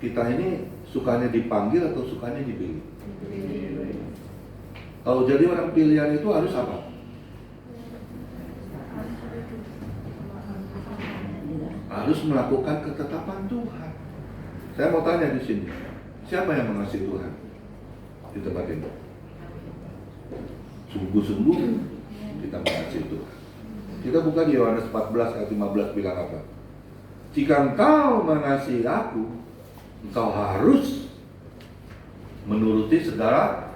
kita ini sukanya dipanggil atau sukanya dipilih? Kalau jadi orang pilihan itu harus apa? Harus melakukan ketetapan Tuhan. Saya mau tanya di sini, siapa yang mengasihi Tuhan di tempat ini? Sungguh-sungguh kita mengasihi Tuhan. Kita buka di Yohanes 14 ayat 15 bilang apa? Jika engkau mengasihi aku, engkau harus menuruti segala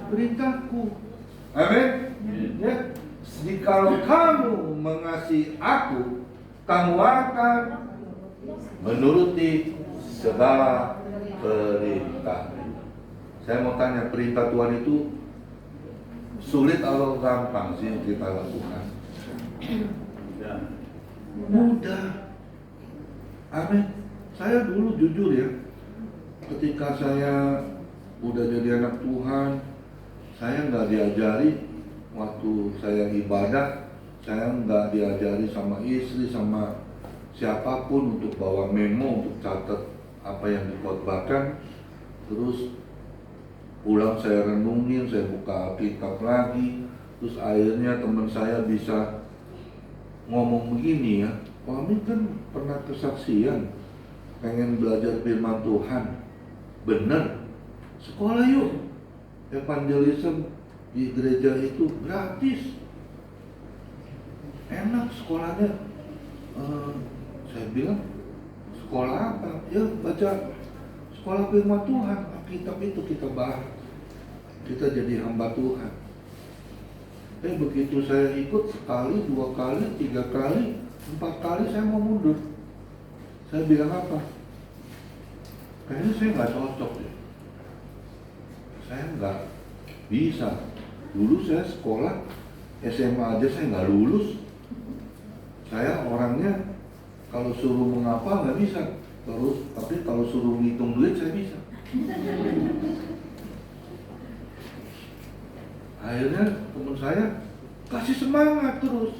perintahku. Amin. Ya. Jikalau kamu mengasihi aku, kamu akan menuruti segala perintah. Saya mau tanya, perintah Tuhan itu sulit atau gampang sih kita lakukan? Mudah. Amin. Saya dulu jujur ya, ketika saya udah jadi anak Tuhan, saya nggak diajari waktu saya ibadah, saya nggak diajari sama istri, sama siapapun untuk bawa memo, untuk catat apa yang dikhotbahkan. Terus pulang saya renungin, saya buka Alkitab lagi. Terus akhirnya teman saya bisa ngomong begini ya, Pak Amin kan pernah kesaksian pengen belajar firman Tuhan. Bener, sekolah yuk. Evangelism di gereja itu gratis, enak sekolahnya. Saya bilang, sekolah apa? Ya baca sekolah firman Tuhan. Alkitab itu kita bahas, kita jadi hamba Tuhan. Begitu saya ikut sekali, 2 kali, 3 kali, 4 kali saya mau mundur. Saya bilang apa? Kayaknya saya nggak cocok ya. Saya nggak bisa. Dulu saya sekolah SMA aja saya nggak lulus. Saya orangnya kalau suruh mengapa nggak bisa. Terus, tapi kalau suruh ngitung duit saya bisa. Akhirnya teman saya kasih semangat terus.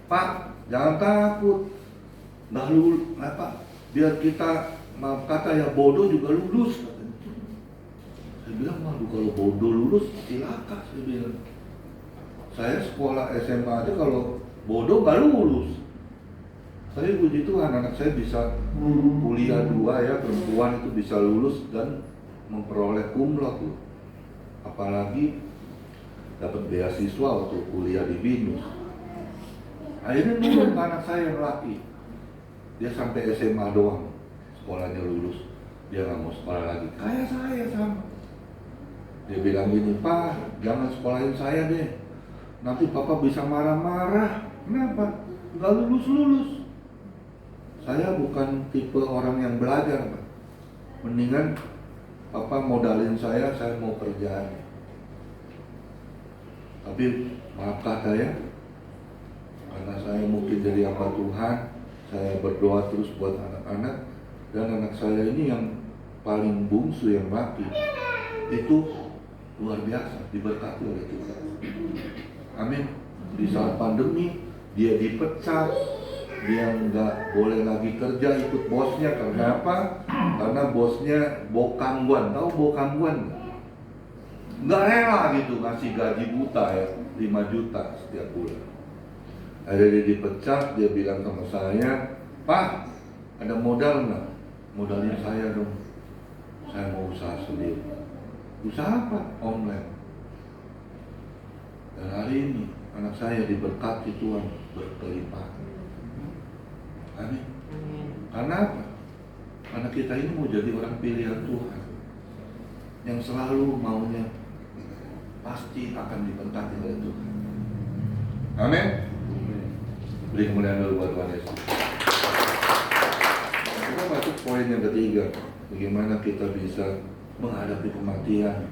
Pak, jangan takut. Nggak lulus, apa? Biar kita, maaf kata ya, bodoh juga lulus. Saya bilang, waduh kalau bodoh lulus cilaka. Saya bilang, saya sekolah SMA aja kalau bodoh nggak lulus. Tapi puji Tuhan anak saya bisa kuliah 2 ya, perempuan itu bisa lulus dan memperoleh cum laude. Apalagi dapat beasiswa waktu kuliah di BINUS. Akhirnya nurut anak saya yang laki. Dia sampai SMA doang, sekolahnya lulus. Dia nggak mau sekolah lagi. Kayak saya sama. Dia bilang gini, Pak, jangan sekolahin saya deh. Nanti Papa bisa marah-marah. Kenapa? Nggak lulus-lulus. Saya bukan tipe orang yang belajar, Pak. Mendingan Papa modalin saya mau kerjaan. Tapi maaf kata ya, karena saya mungkin jadi hamba Tuhan, saya berdoa terus buat anak-anak. Dan anak saya ini yang paling bungsu, yang laki, itu luar biasa, diberkati oleh Tuhan. Amin. Di saat pandemi, dia dipecat, dia nggak boleh lagi kerja ikut bosnya. Karena apa? Karena bosnya bokangguan. Tahu bokangguan nggak? Nggak rela gitu ngasih gaji buta ya, 5 juta setiap bulan. Akhirnya dia dipecat, dia bilang sama saya, Pak, ada modal nggak? Modalnya saya dong. Saya mau usaha sendiri. Usaha apa? Online. Dan hari ini anak saya diberkati Tuhan berkelimpahan. Amin. Karena apa? Karena kita ini mau jadi orang pilihan Tuhan yang selalu maunya pasti akan diberkati oleh Tuhan. Amin. Beri kemuliaan dulu buat Tuhan Yesus. Kita masuk poin yang ketiga. Bagaimana kita bisa menghadapi kematian.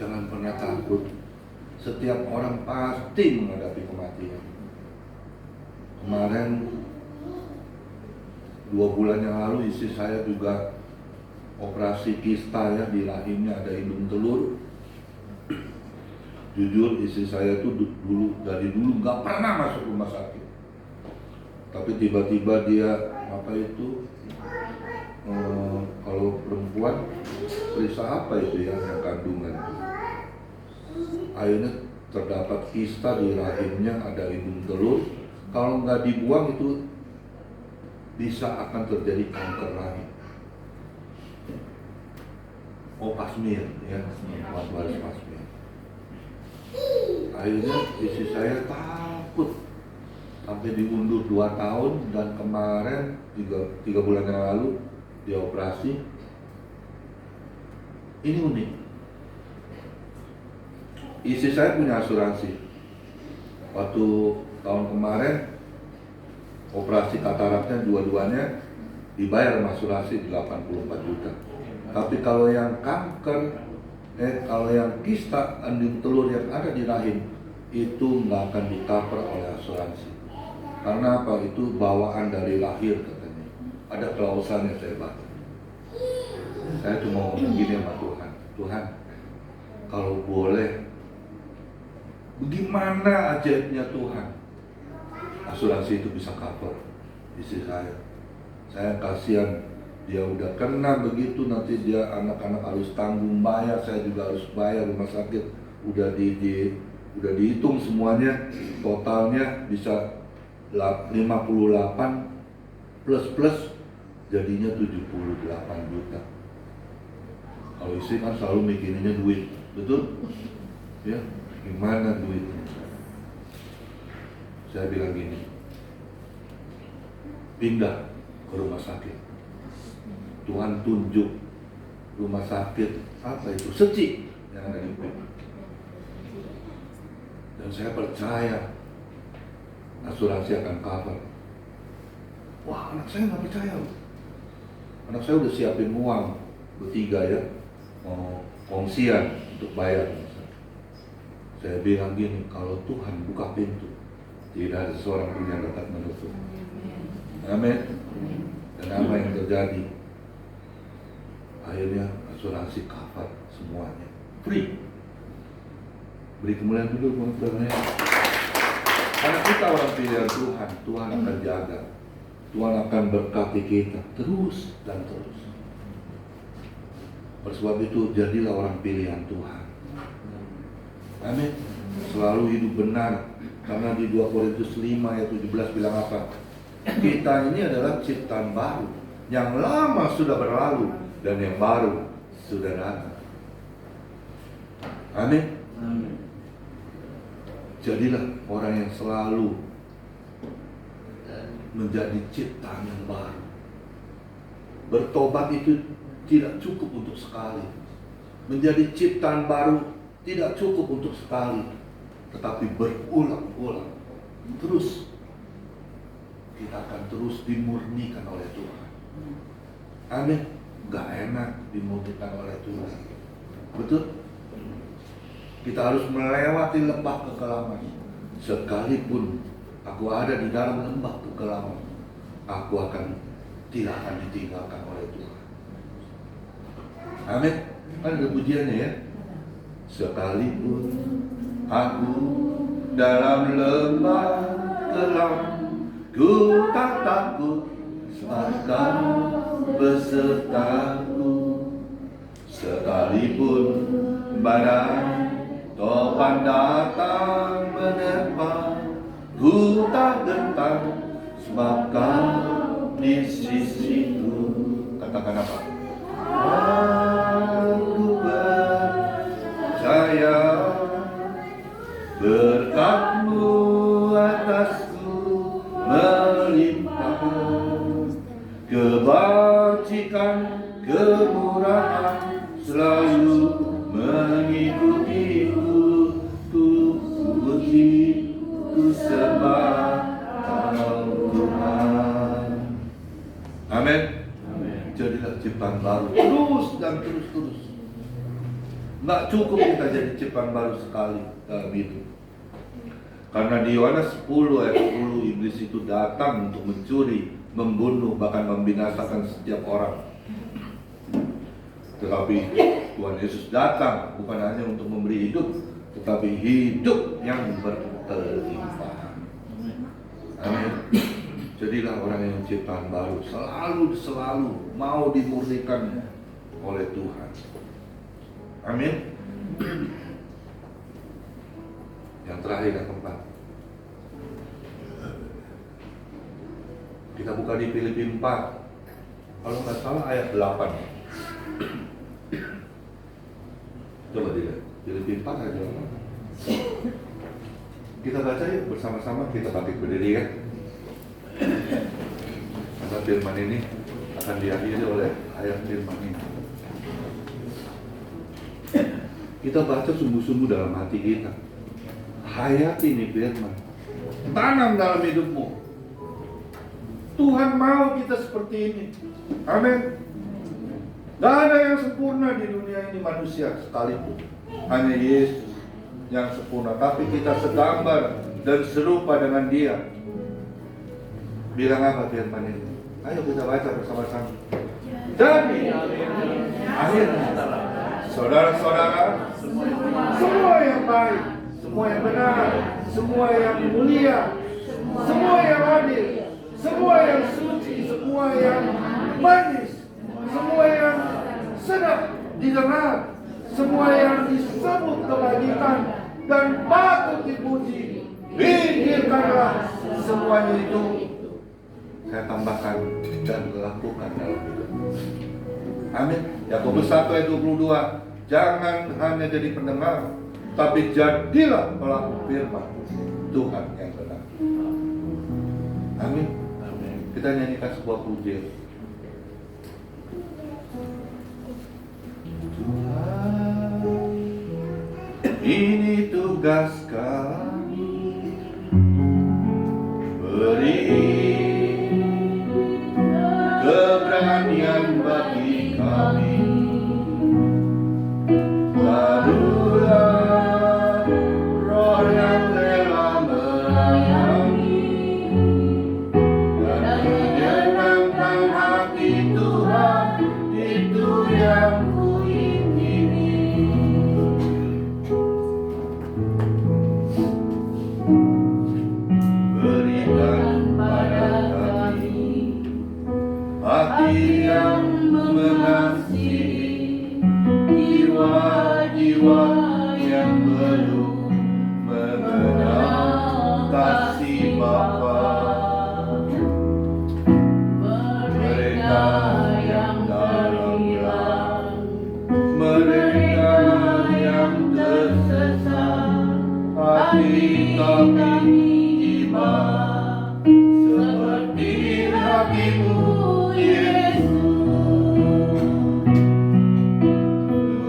Jangan pernah takut. Setiap orang pasti menghadapi kematian. Kemarin 2 bulan yang lalu istri saya juga operasi kista ya, di rahimnya ada hidung telur. Jujur istri saya tuh dari dulu nggak pernah masuk rumah sakit. Tapi tiba-tiba dia kalau perempuan periksa apa itu ya, yang kandungan. akhirnya terdapat kista di rahimnya, ada hidung telur. Kalau nggak dibuang itu bisa akan terjadi kanker rahim. Pap smear, ya, pap smear. Akhirnya istri saya takut sampai diundur 2 tahun, dan kemarin 3 bulan yang lalu dia operasi. Ini unik. Istri saya punya asuransi. Waktu tahun kemarin operasi kataraknya dua-duanya dibayar sama asuransi 84 juta. Tapi kalau yang kanker, kalau yang kista andung telur yang ada di rahim itu nggak akan di-cover oleh asuransi. Karena apa? Itu bawaan dari lahir katanya. Ada klausalnya saya baca. Saya cuma ngomong gini sama Tuhan. Tuhan, kalau boleh, bagaimana ajaibnya Tuhan? Asuransi itu bisa cover istri saya. Saya kasihan, dia udah kena begitu, nanti dia anak-anak harus tanggung bayar, saya juga harus bayar rumah sakit. Udah dihitung semuanya, totalnya bisa 58 plus jadinya 78 juta. Kalau istri kan selalu mikirinnya duit, betul? Ya, gimana duitnya? Saya bilang gini, pindah ke rumah sakit. Tuhan tunjuk rumah sakit apa itu? Secik yang ada di UPI. Dan saya percaya asuransi akan cover. Wah, anak saya nggak percaya. Anak saya udah siapin uang bertiga ya, mau kongsian untuk bayar. Saya bilang gini, kalau Tuhan buka pintu, tidak ada seorang pun yang dapat menutup. Amin. Dan apa yang terjadi? Akhirnya asuransi cover semuanya, free. Beri kemuliaan dulu teman-teman. Karena kita orang pilihan Tuhan, Tuhan akan jaga, Tuhan akan berkati kita terus dan terus. Oleh sebab itu jadilah orang pilihan Tuhan. Amin. Selalu hidup benar. Karena di 2 Korintus 5 ayat 17 bilang apa? Kita ini adalah ciptaan baru. Yang lama sudah berlalu dan yang baru sudah datang. Amin. Jadilah orang yang selalu menjadi ciptaan yang baru. Bertobat itu tidak cukup untuk sekali. Menjadi ciptaan baru tidak cukup untuk sekali, tetapi berulang-ulang. Terus kita akan terus dimurnikan oleh Tuhan. Amin. Gak enak dimurnikan oleh Tuhan. Betul? Kita harus melewati lembah kekelaman. Sekalipun aku ada di dalam lembah kekelaman, aku tidak akan ditinggalkan oleh Tuhan. Amin. Kan ada pujiannya ya. Sekalipun aku dalam lembah kelam, ku tak takut, sebab Kau besertaku. Sekalipun badai topan datang menerpa, ku tak gentar, sebab Kau di sisiku. Katakan apa? Aku percaya berkat-Mu atasku melimpah, kebajikan, kemurahan selalu mengikutiku. Ku puji, ku sembah Kau Tuhan. Amin. Jadilah ciptaan baru terus dan terus. Nggak cukup kita jadi ciptaan baru sekali dalam hidup. Karena di Yohanes 10 ayat 10 iblis itu datang untuk mencuri, membunuh, bahkan membinasakan setiap orang. Tetapi Tuhan Yesus datang bukan hanya untuk memberi hidup, tetapi hidup yang berkelimpahan. Amin. Jadilah orang yang ciptaan baru, selalu mau dimurnikan oleh Tuhan. Amin. Yang terakhir yang keempat. Kita buka di Filipi 4. Kalau nggak salah ayat 8. Coba dilihat. Filipi 4 ayat 8. Kita baca yuk bersama-sama, kita bangkit berdiri ya. Karena firman ini akan diakhiri oleh ayat firman ini. Kita baca sungguh-sungguh dalam hati kita. Hayati ini firman. Tanam dalam hidupmu. Tuhan mau kita seperti ini. Amin. Gak ada yang sempurna di dunia ini manusia sekalipun. Hanya Yesus yang sempurna. Tapi kita segambar dan serupa dengan Dia. Bilang apa firman ini? Ayo kita baca bersama-sama. Jadi, akhirnya, saudara-saudara, semua yang baik, semua yang benar, semua yang mulia, semua yang adil, semua yang suci, semua yang manis, semua yang sedap didengar, semua yang disebut kebajikan dan patut dipuji, pikirkanlah semuanya itu. Saya tambahkan dan lakukan dalam hidup. Amin. Yakobus 1 ayat 22. Jangan hanya jadi pendengar, tapi jadilah pelaku firman Tuhan yang benar. Amin. Kita nyanyikan sebuah pujian. Tuhan, ini tugas kami, beri keberanian bagi kami. Lalulah Roh yang rela melayani dan menyenangkan hati Tuhan, itu yang kuingini. Berikan pada kami hati yang mengasihi, jiwa-jiwa yang belum mengenal kasih Bapa. Mereka yang terhilang, mereka yang tersesat, hati kami tiba seperti hatimu, Yesus.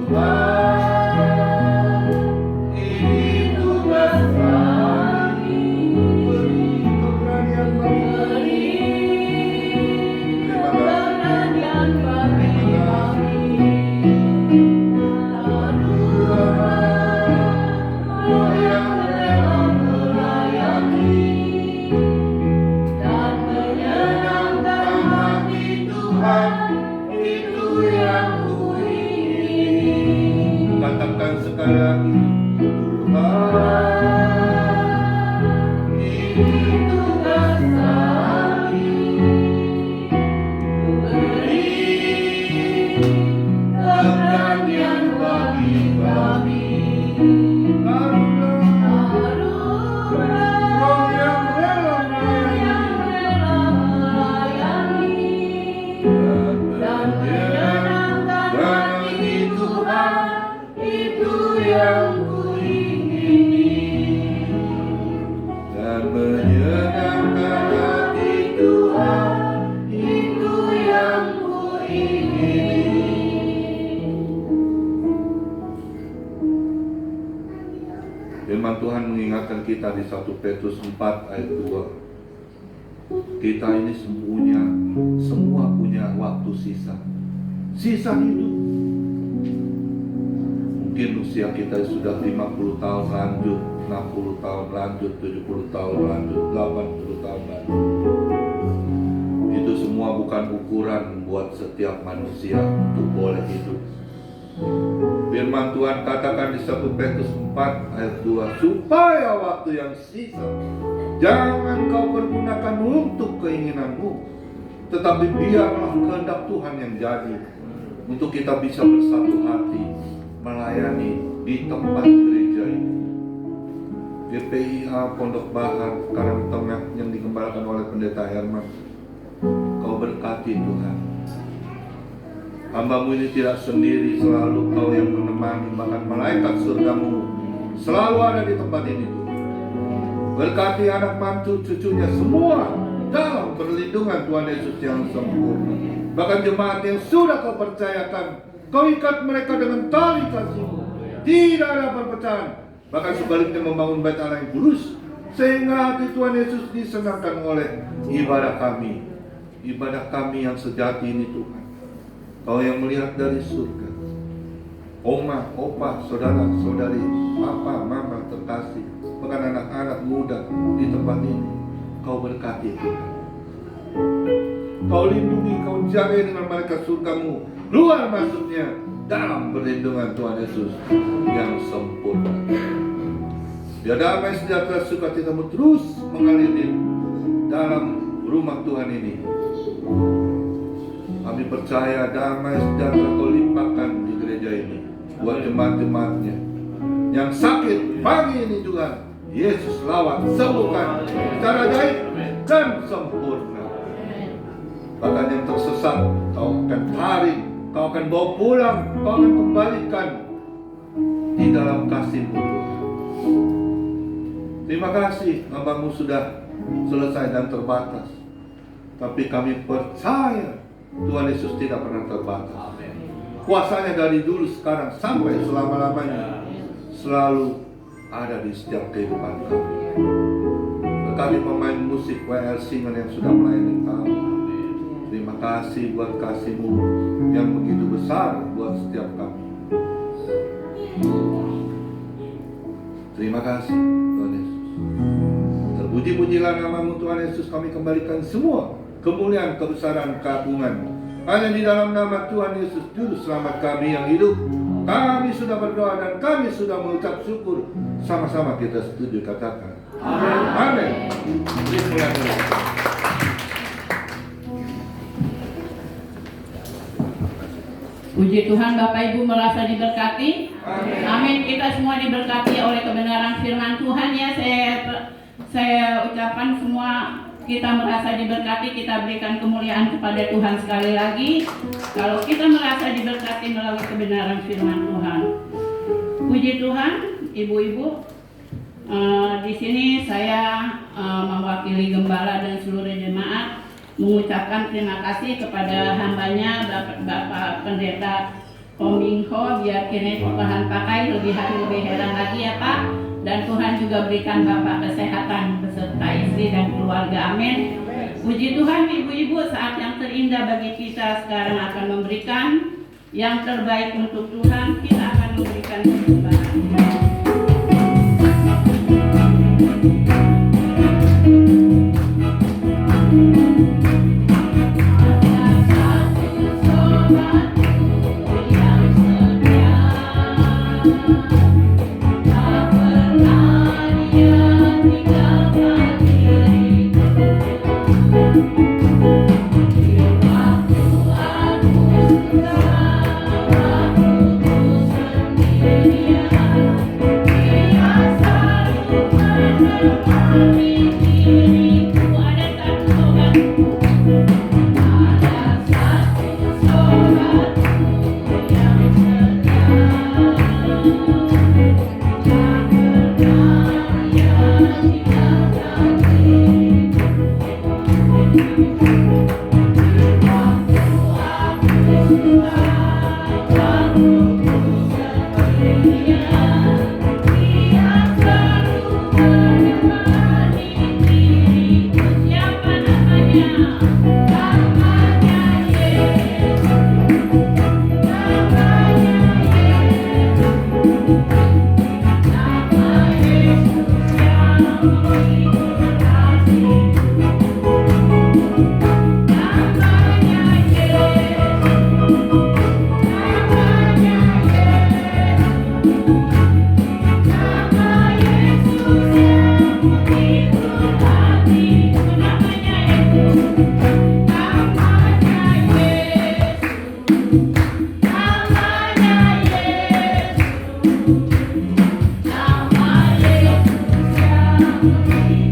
Tuhan, ini tugas kami, beri keberanian bagi kami. Roh yang rela melayani dan menyenangkan hati Tuhan, itu yang kuingini. Katakan sekali lagi, Tuhan, ini tugas kami, beri keberanian bagi kami. Roh yang rela melayani dan menyenangkan hati Tuhan, itu yang kuingini. Dan menyenangkan hati Tuhan, itu yang kuingini. Firman Tuhan mengingatkan kita di 1 Petrus 4 ayat 2. Kita ini semua punya waktu sisa hidup. Mungkin usia kita sudah 50 tahun lanjut, 60 tahun lanjut, 70 tahun lanjut, 80 tahun lanjut. Itu semua bukan ukuran buat setiap manusia untuk boleh hidup. Firman Tuhan katakan di 1 Petrus 4 ayat 2, supaya waktu yang sisa jangan kau pergunakan untuk keinginanmu, tetapi biarlah kehendak Tuhan yang jadi, untuk kita bisa bersatu hati melayani di tempat gereja ini. GPIA Pondok Bahar Karangtengah yang digembalakan oleh Pendeta Herman. Kau berkati Tuhan. Hamba-Mu ini tidak sendiri, selalu Kau yang menemani, bahkan malaikat surga-Mu selalu ada di tempat ini Tuhan. Berkati anak mantu cucunya semua dalam perlindungan Tuhan Yesus yang sempurna. Bahkan jemaat yang sudah Kau percayakan, Kau ikat mereka dengan tali kasih-Mu. Tidak ada perpecahan, bahkan sebaliknya membangun bait Allah yang kudus, sehingga hati Tuhan Yesus disenangkan oleh ibadah kami yang sejati ini Tuhan. Kau yang melihat dari surga, oma, opa, saudara, saudari, papa, mama, terkasih, bahkan anak-anak muda di tempat ini, Kau berkati Tuhan. Kau lindungi, Kau jaga dengan malaikat surga-Mu, keluar masuknya dalam perlindungan Tuhan Yesus yang sempurna. Biar damai sejahtera sukacita-Mu terus mengalir dalam rumah Tuhan ini. Kami percaya damai sejahtera Kau limpahkan di gereja ini buat jemaat-jemaatnya yang sakit pagi ini juga. Yesus lawat, sembuhkan secara gaib dan sempurna. Bahkan yang tersesat Kau akan tarik, Kau akan bawa pulang, Kau akan kembalikan di dalam kasih-Mu. Terima kasih, hamba-Mu sudah selesai dan terbatas. Tapi kami percaya Tuhan Yesus tidak pernah terbatas. Kuasanya dari dulu, sekarang, sampai selama-lamanya selalu ada di setiap kehidupan kami. Berkati pemain musik WL Singer yang sudah melayani kami. Terima kasih buat kasih-Mu yang begitu besar buat setiap kami. Terima kasih Tuhan Yesus. Terpuji-pujilah nama-Mu Tuhan Yesus. Kami kembalikan semua kemuliaan, kebesaran, keagungan hanya di dalam nama Tuhan Yesus Juru Selamat kami yang hidup. Kami sudah berdoa dan kami sudah mengucap syukur. Sama-sama kita setuju, katakan amin. Amin. Puji Tuhan, Bapak Ibu merasa diberkati? Amin. Kita semua diberkati oleh kebenaran firman Tuhan ya. Saya ucapkan semua kita merasa diberkati, kita berikan kemuliaan kepada Tuhan sekali lagi. Kalau kita merasa diberkati melalui kebenaran firman Tuhan. Puji Tuhan, Ibu-ibu. Di sini saya mewakili gembala dan seluruh jemaat mengucapkan terima kasih kepada hambanya Bapak Pendeta Komingho, biar kini Tuhan pakai lebih hari lebih heran lagi ya Pak, dan Tuhan juga berikan Bapak kesehatan beserta istri dan keluarga, amin. Puji Tuhan, ibu-ibu, saat yang terindah bagi kita sekarang akan memberikan yang terbaik untuk Tuhan. Kita akan memberikan persembahan. Dia selalu Puji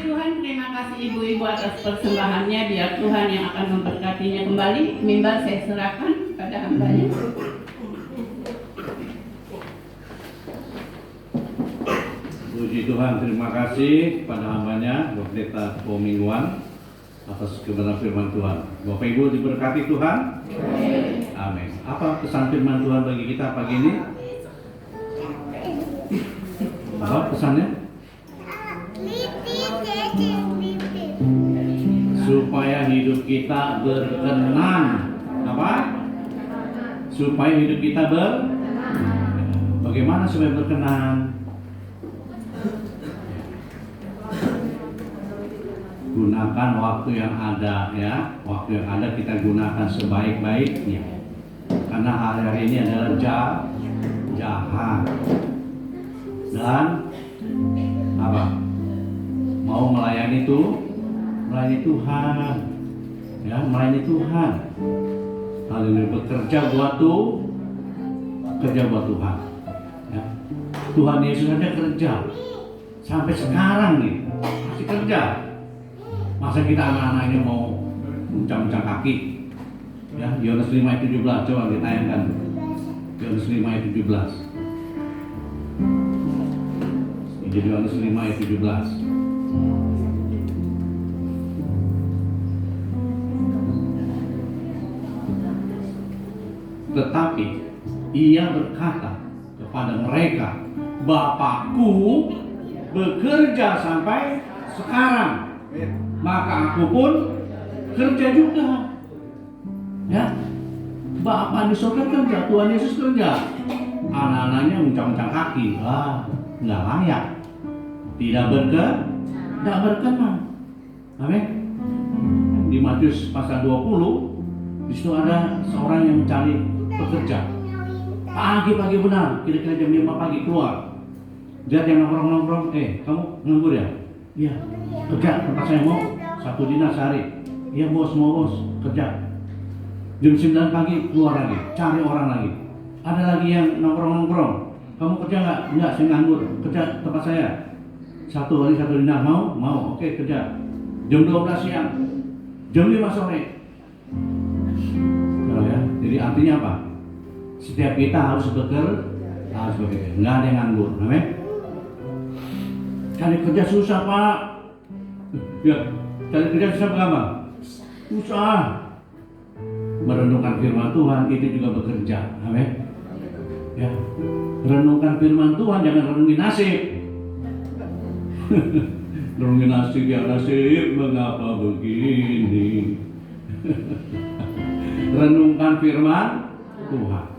Tuhan, terima kasih ibu-ibu atas persembahannya. Biar Tuhan yang akan memberkatinya kembali. Mimbar saya serahkan pada hambanya. Puji Tuhan, terima kasih kepada hambanya Pendeta Pomingguan atas kebenaran firman Tuhan. Bapak Ibu diberkati Tuhan. Amin. Apa pesan firman Tuhan bagi kita pagi ini? Apa pesannya? Supaya hidup kita berkenan. Apa? Supaya hidup kita bagaimana supaya berkenan? Gunakan waktu yang ada, ya. Waktu yang ada kita gunakan sebaik-baiknya. Karena hari-hari ini adalah jahat. Dan apa? Mau melayani Tuhan. Ya, melayani Tuhan. Haleluya, bekerja buat Tuhan. Ya. Tuhan Yesus saja kerja. Sampai sekarang nih, masih kerja. Masa kita anak-anaknya mau uncang-uncang kaki? Ya, Yohanes 5 ayat 17, coba ditayangkan. Yohanes 5 ayat 17. Jadi Yohanes 5 ayat 17. Tetapi ia berkata kepada mereka, Bapakku bekerja sampai sekarang, maka aku pun kerja juga. Ya, Bapa di surga kerja, Tuhan Yesus kerja. Anak-anaknya uncang-uncang kaki, nggak layak, tidak berkenan. Amin. Di Matius pasal 20, di situ ada seorang yang mencari pekerja. Pagi-pagi benar, kira-kira jam 5 pagi keluar. Lihat yang nongkrong-nongkrong, kamu nganggur ya? Iya, kerja tempat saya mau 1 dinar sehari. Iya bos, mau bos, kerja. Jam 9 pagi keluar lagi, cari orang lagi. Ada lagi yang nongkrong-nongkrong. Kamu kerja nggak? Enggak, saya nganggur. Kerja tempat saya. 1 hari 1 dinar, mau? Mau, oke kerja. Jam 12 siang, jam 5 sore. Ya, jadi artinya apa? Setiap kita harus bekerja, nggak ada yang nganggur. Amin. Cari kerja susah Pak. Ya, cari kerja susah apa? Susah. Merenungkan firman Tuhan itu juga bekerja. Amin. Ya, renungkan firman Tuhan, jangan renungin nasib. Renungin nasib, ya nasib mengapa begini. Renungkan firman Tuhan.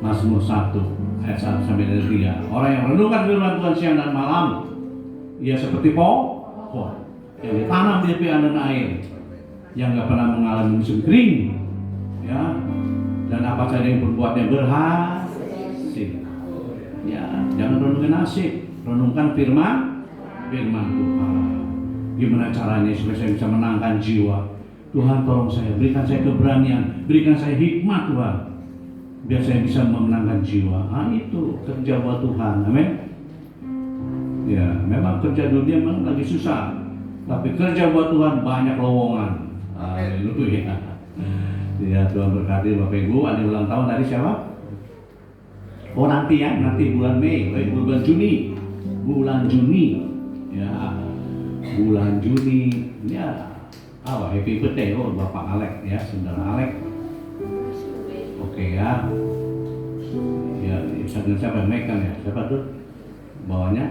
Mazmur 1 ayat 1 sampai 3. Orang yang renungkan firman Tuhan siang dan malam, ia seperti pohon yang ditanam di tepi aliran air, yang gak pernah mengalami musim kering, ya. Dan apa saja yang berbuatnya berhasil. Ya, jangan renungkan nasib, renungkan firman Tuhan. Gimana caranya supaya saya bisa menangkan jiwa? Tuhan tolong saya, berikan saya keberanian, berikan saya hikmat Tuhan, biar saya bisa memenangkan jiwa. Itu kerja buat Tuhan. Amin. Ya, memang kerja dunia memang lagi susah, tapi kerja buat Tuhan banyak lowongan. Haleluya. Ya, Tuhan berkati Bapak Ibu. Ada ulang tahun tadi siapa? Oh nanti ya, nanti bulan Mei, bulan Juni. Ya, bulan Juni. Ya, happy birthday Bapak Alek ya, saudara Alek. Oke ya. Ya, siapa Megan ya? Siapa tuh? Bawahnya?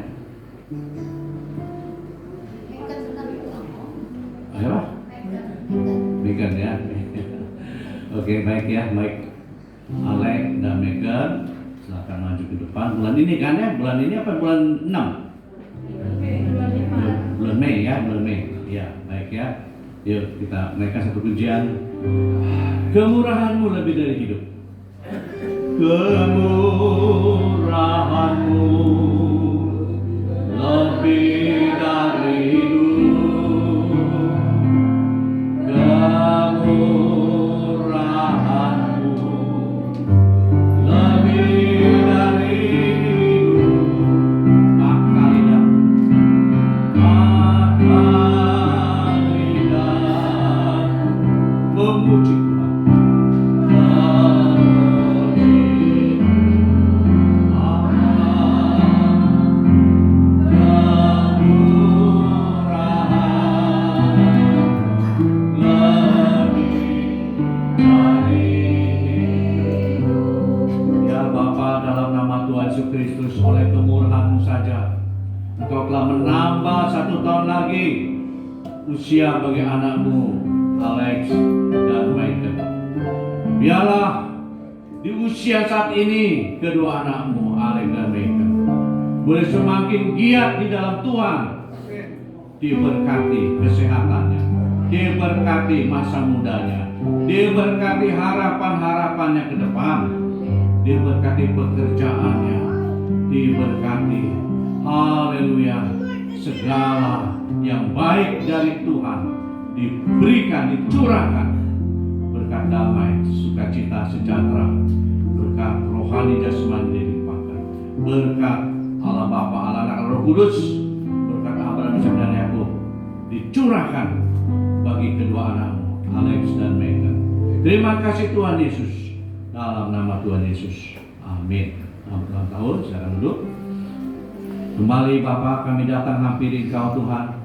Siapa? Megan ya. Oke, baik ya, baik. Alek dan Megan, silakan maju ke depan. Bulan ini kan ya? Bulan ini apa bulan 6? Bulan Mei ya, bulan Mei. Ya, baik. baik ya. Yuk kita naikkan satu pujian. Kemurahan-Mu lebih dari hidup. Kemurahan-Mu lebih dari hidup. Kemurahan-Mu lebih dari hidup. Maka lidah memuji Tuhan. Ya Bapa, dalam nama Tuhan Yesus Kristus, oleh kemurahan-Mu saja Engkau telah menambah 1 tahun lagi usia bagi anak-Mu Alex dan Michael. Biarlah di usia saat ini kedua anak-Mu Alex dan Michael boleh semakin giat di dalam Tuhan, diberkati kesehatannya, diberkati masa mudanya, diberkati harapan-harapannya ke depan, diberkati pekerjaannya, diberkati haleluya segala yang baik dari Tuhan diberikan, dicurahkan berkat damai, sukacita, sejahtera, berkat rohani jasmani dilimpahkan, berkat Allah Bapa, Allah Anak, Roh Kudus, berkat Abraham, Ishak dan Yakub dicurahkan bagi kedua anak-Mu Alex dan Megan. Terima kasih Tuhan Yesus, dalam nama Tuhan Yesus, amin. Selamat ulang tahun, silakan duduk. Kembali Bapa, kami datang hampiri Engkau Tuhan.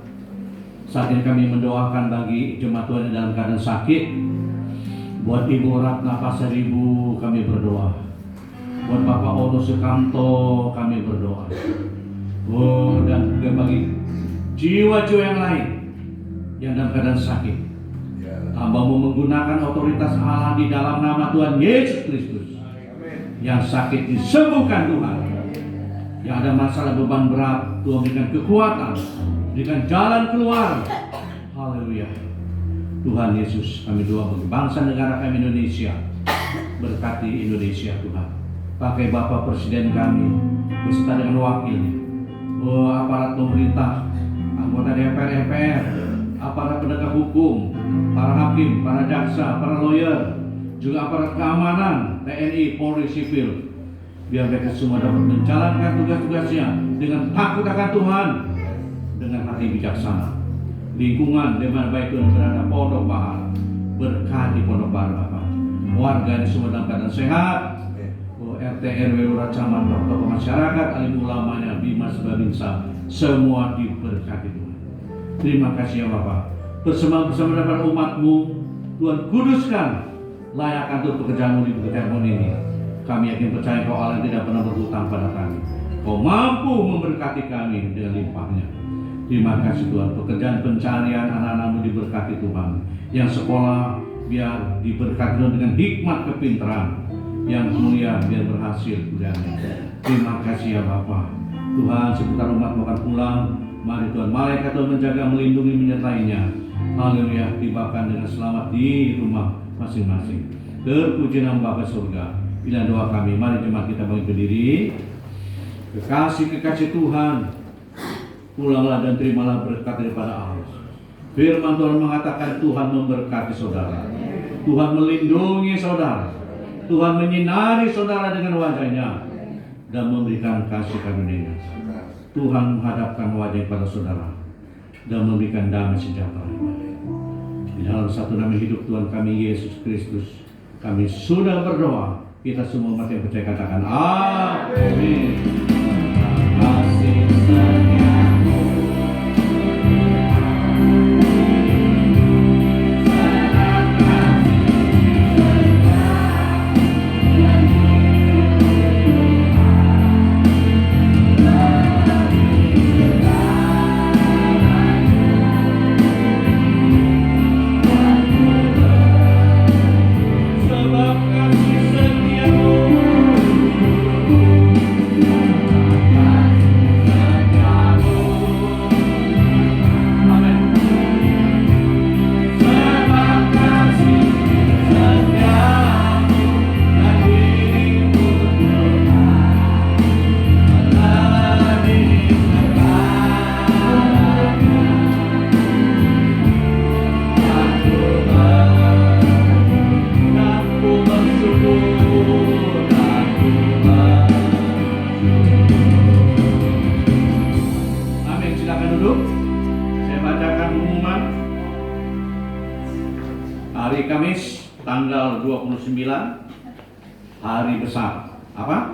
Saat ini kami mendoakan bagi jemaat Tuhan yang dalam keadaan sakit. Buat Ibu Ratna Pasaribu kami berdoa. Buat Bapak Ono Sukamto kami berdoa. Oh, dan juga bagi jiwa-jiwa yang lain yang dalam keadaan sakit. Hamba-Mu menggunakan otoritas Allah di dalam nama Tuhan Yesus Kristus. Yang sakit disembuhkan Tuhan. Yang ada masalah beban berat, Tuhan berikan kekuatan, berikan jalan keluar. Haleluya. Tuhan Yesus, kami doa bagi bangsa negara kami Indonesia. Berkati Indonesia Tuhan. Pakai Bapak Presiden kami beserta dengan wakilnya. Oh, aparat pemerintah, anggota DPR, MPR, aparat penegak hukum, para hakim, para jaksa, para lawyer, juga aparat keamanan, TNI, Polri, sipil. Biar mereka semua dapat menjalankan tugas-tugasnya dengan takut akan Tuhan, dengan hati bijaksana. Lingkungan di mana baik Tuhan berada, Pondok Bahar, berkati Pondok Bahar Bapak. Warga ini semua dalam keadaan sehat. RT, RW, lurah, camat, tokoh masyarakat, alim ulamanya, bimas, babinsa, semua diberkati Tuhan. Terima kasih ya Bapak. Bersama dengan umat-Mu, Tuhan kuduskan layakkan untuk pekerjaan-Mu di Bukit Hermon ini. Kami yakin percaya Kau Allah yang tidak pernah berhutang pada kami. Kau mampu memberkati kami dengan limpahnya. Terima kasih Tuhan. Pekerjaan pencarian anak-anak-Mu diberkati Tuhan. Yang sekolah biar diberkati dengan hikmat kepintaran. Yang mulia biar berhasil kuliahnya. Terima kasih ya Bapa. Tuhan, seputar umat-Mu akan pulang. Mari Tuhan, malaikat Tuhan menjaga, melindungi, menyertainya. Haleluya, tibakan dengan selamat di rumah masing-masing. Terpuji nama Bapa surga. Inilah doa kami. Mari jemaat kita bangkit berdiri. Kekasih Tuhan, pulanglah dan terimalah berkat daripada Allah. Firman Tuhan mengatakan Tuhan memberkati saudara, Tuhan melindungi saudara, Tuhan menyinari saudara dengan wajahnya dan memberikan kasih karunia. Tuhan menghadapkan wajah kepada saudara dan memberikan damai sejahtera. Di dalam satu nama hidup Tuhan kami Yesus Kristus, kami sudah berdoa. Kita semua umat yang percaya katakan amin. Kasih setiamu sebab kasih setiamu hari Kamis tanggal 29 hari besar apa?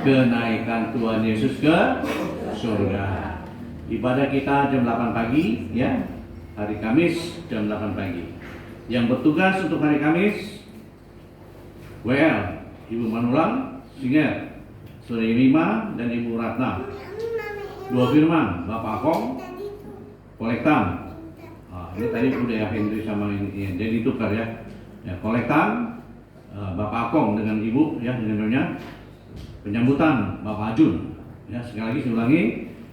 Kenaikan Tuhan Yesus ke surga. Ibadah kita jam 8 pagi ya. Hari Kamis jam 8 pagi. Yang bertugas untuk hari Kamis WL Ibu Manulang, Singer, Saudara Mima dan Ibu Ratna. Dua firman Bapak Akong, Kolektan. Ini tadi udah ya Henry sama ini jadi tukar ya. Kolektan Bapak Akong dengan Ibu ya dengan penyambutan Bapak Ajun. Ya, sekali lagi saya ulangi,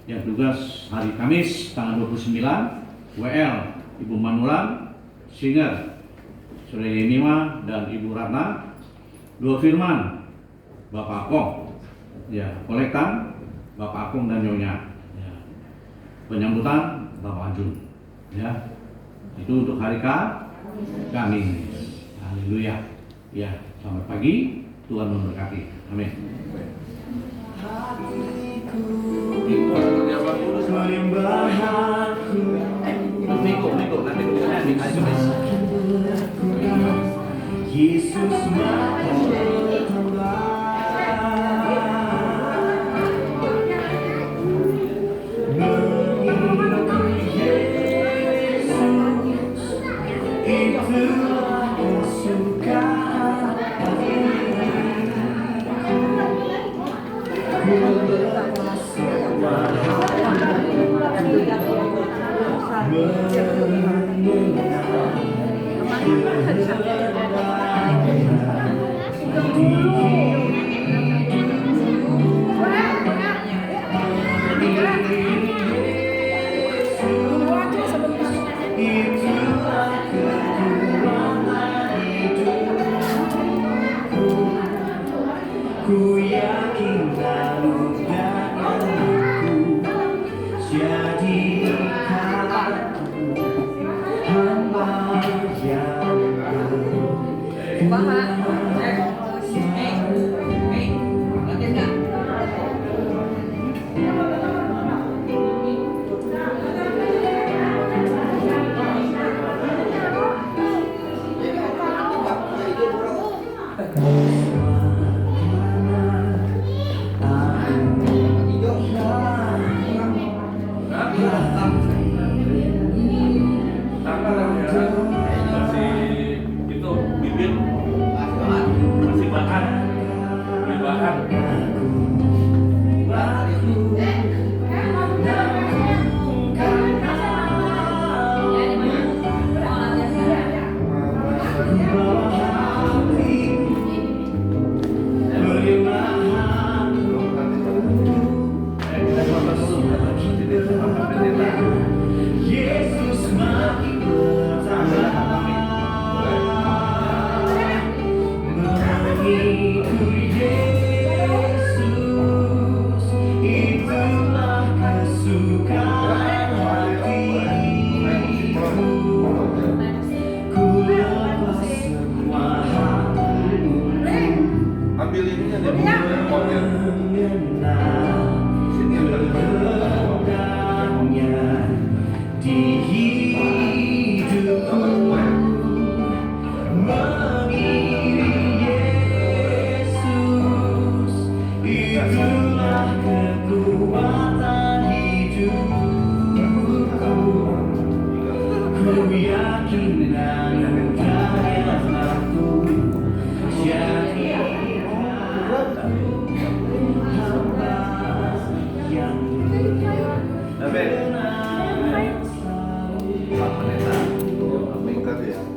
yang tugas hari Kamis tanggal 29 WL Ibu Manulang, Singer, Saudara Mima dan Ibu Ratna. Dua firman Bapak Akong, ya, Kolektan Bapak Akong dan Nyonya. Ya. Penyambutan Bapak Ajun. Ya. Itu untuk hari Kamis. Haleluya. Ya, selamat pagi. Tuhan memberkati. Amin. Minggu nanti hari Kamis. Yesus Ku yakin lalu denganku jadikan hamba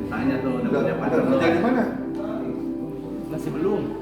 Tanya tuh udah punya pacar belum? Masih belum.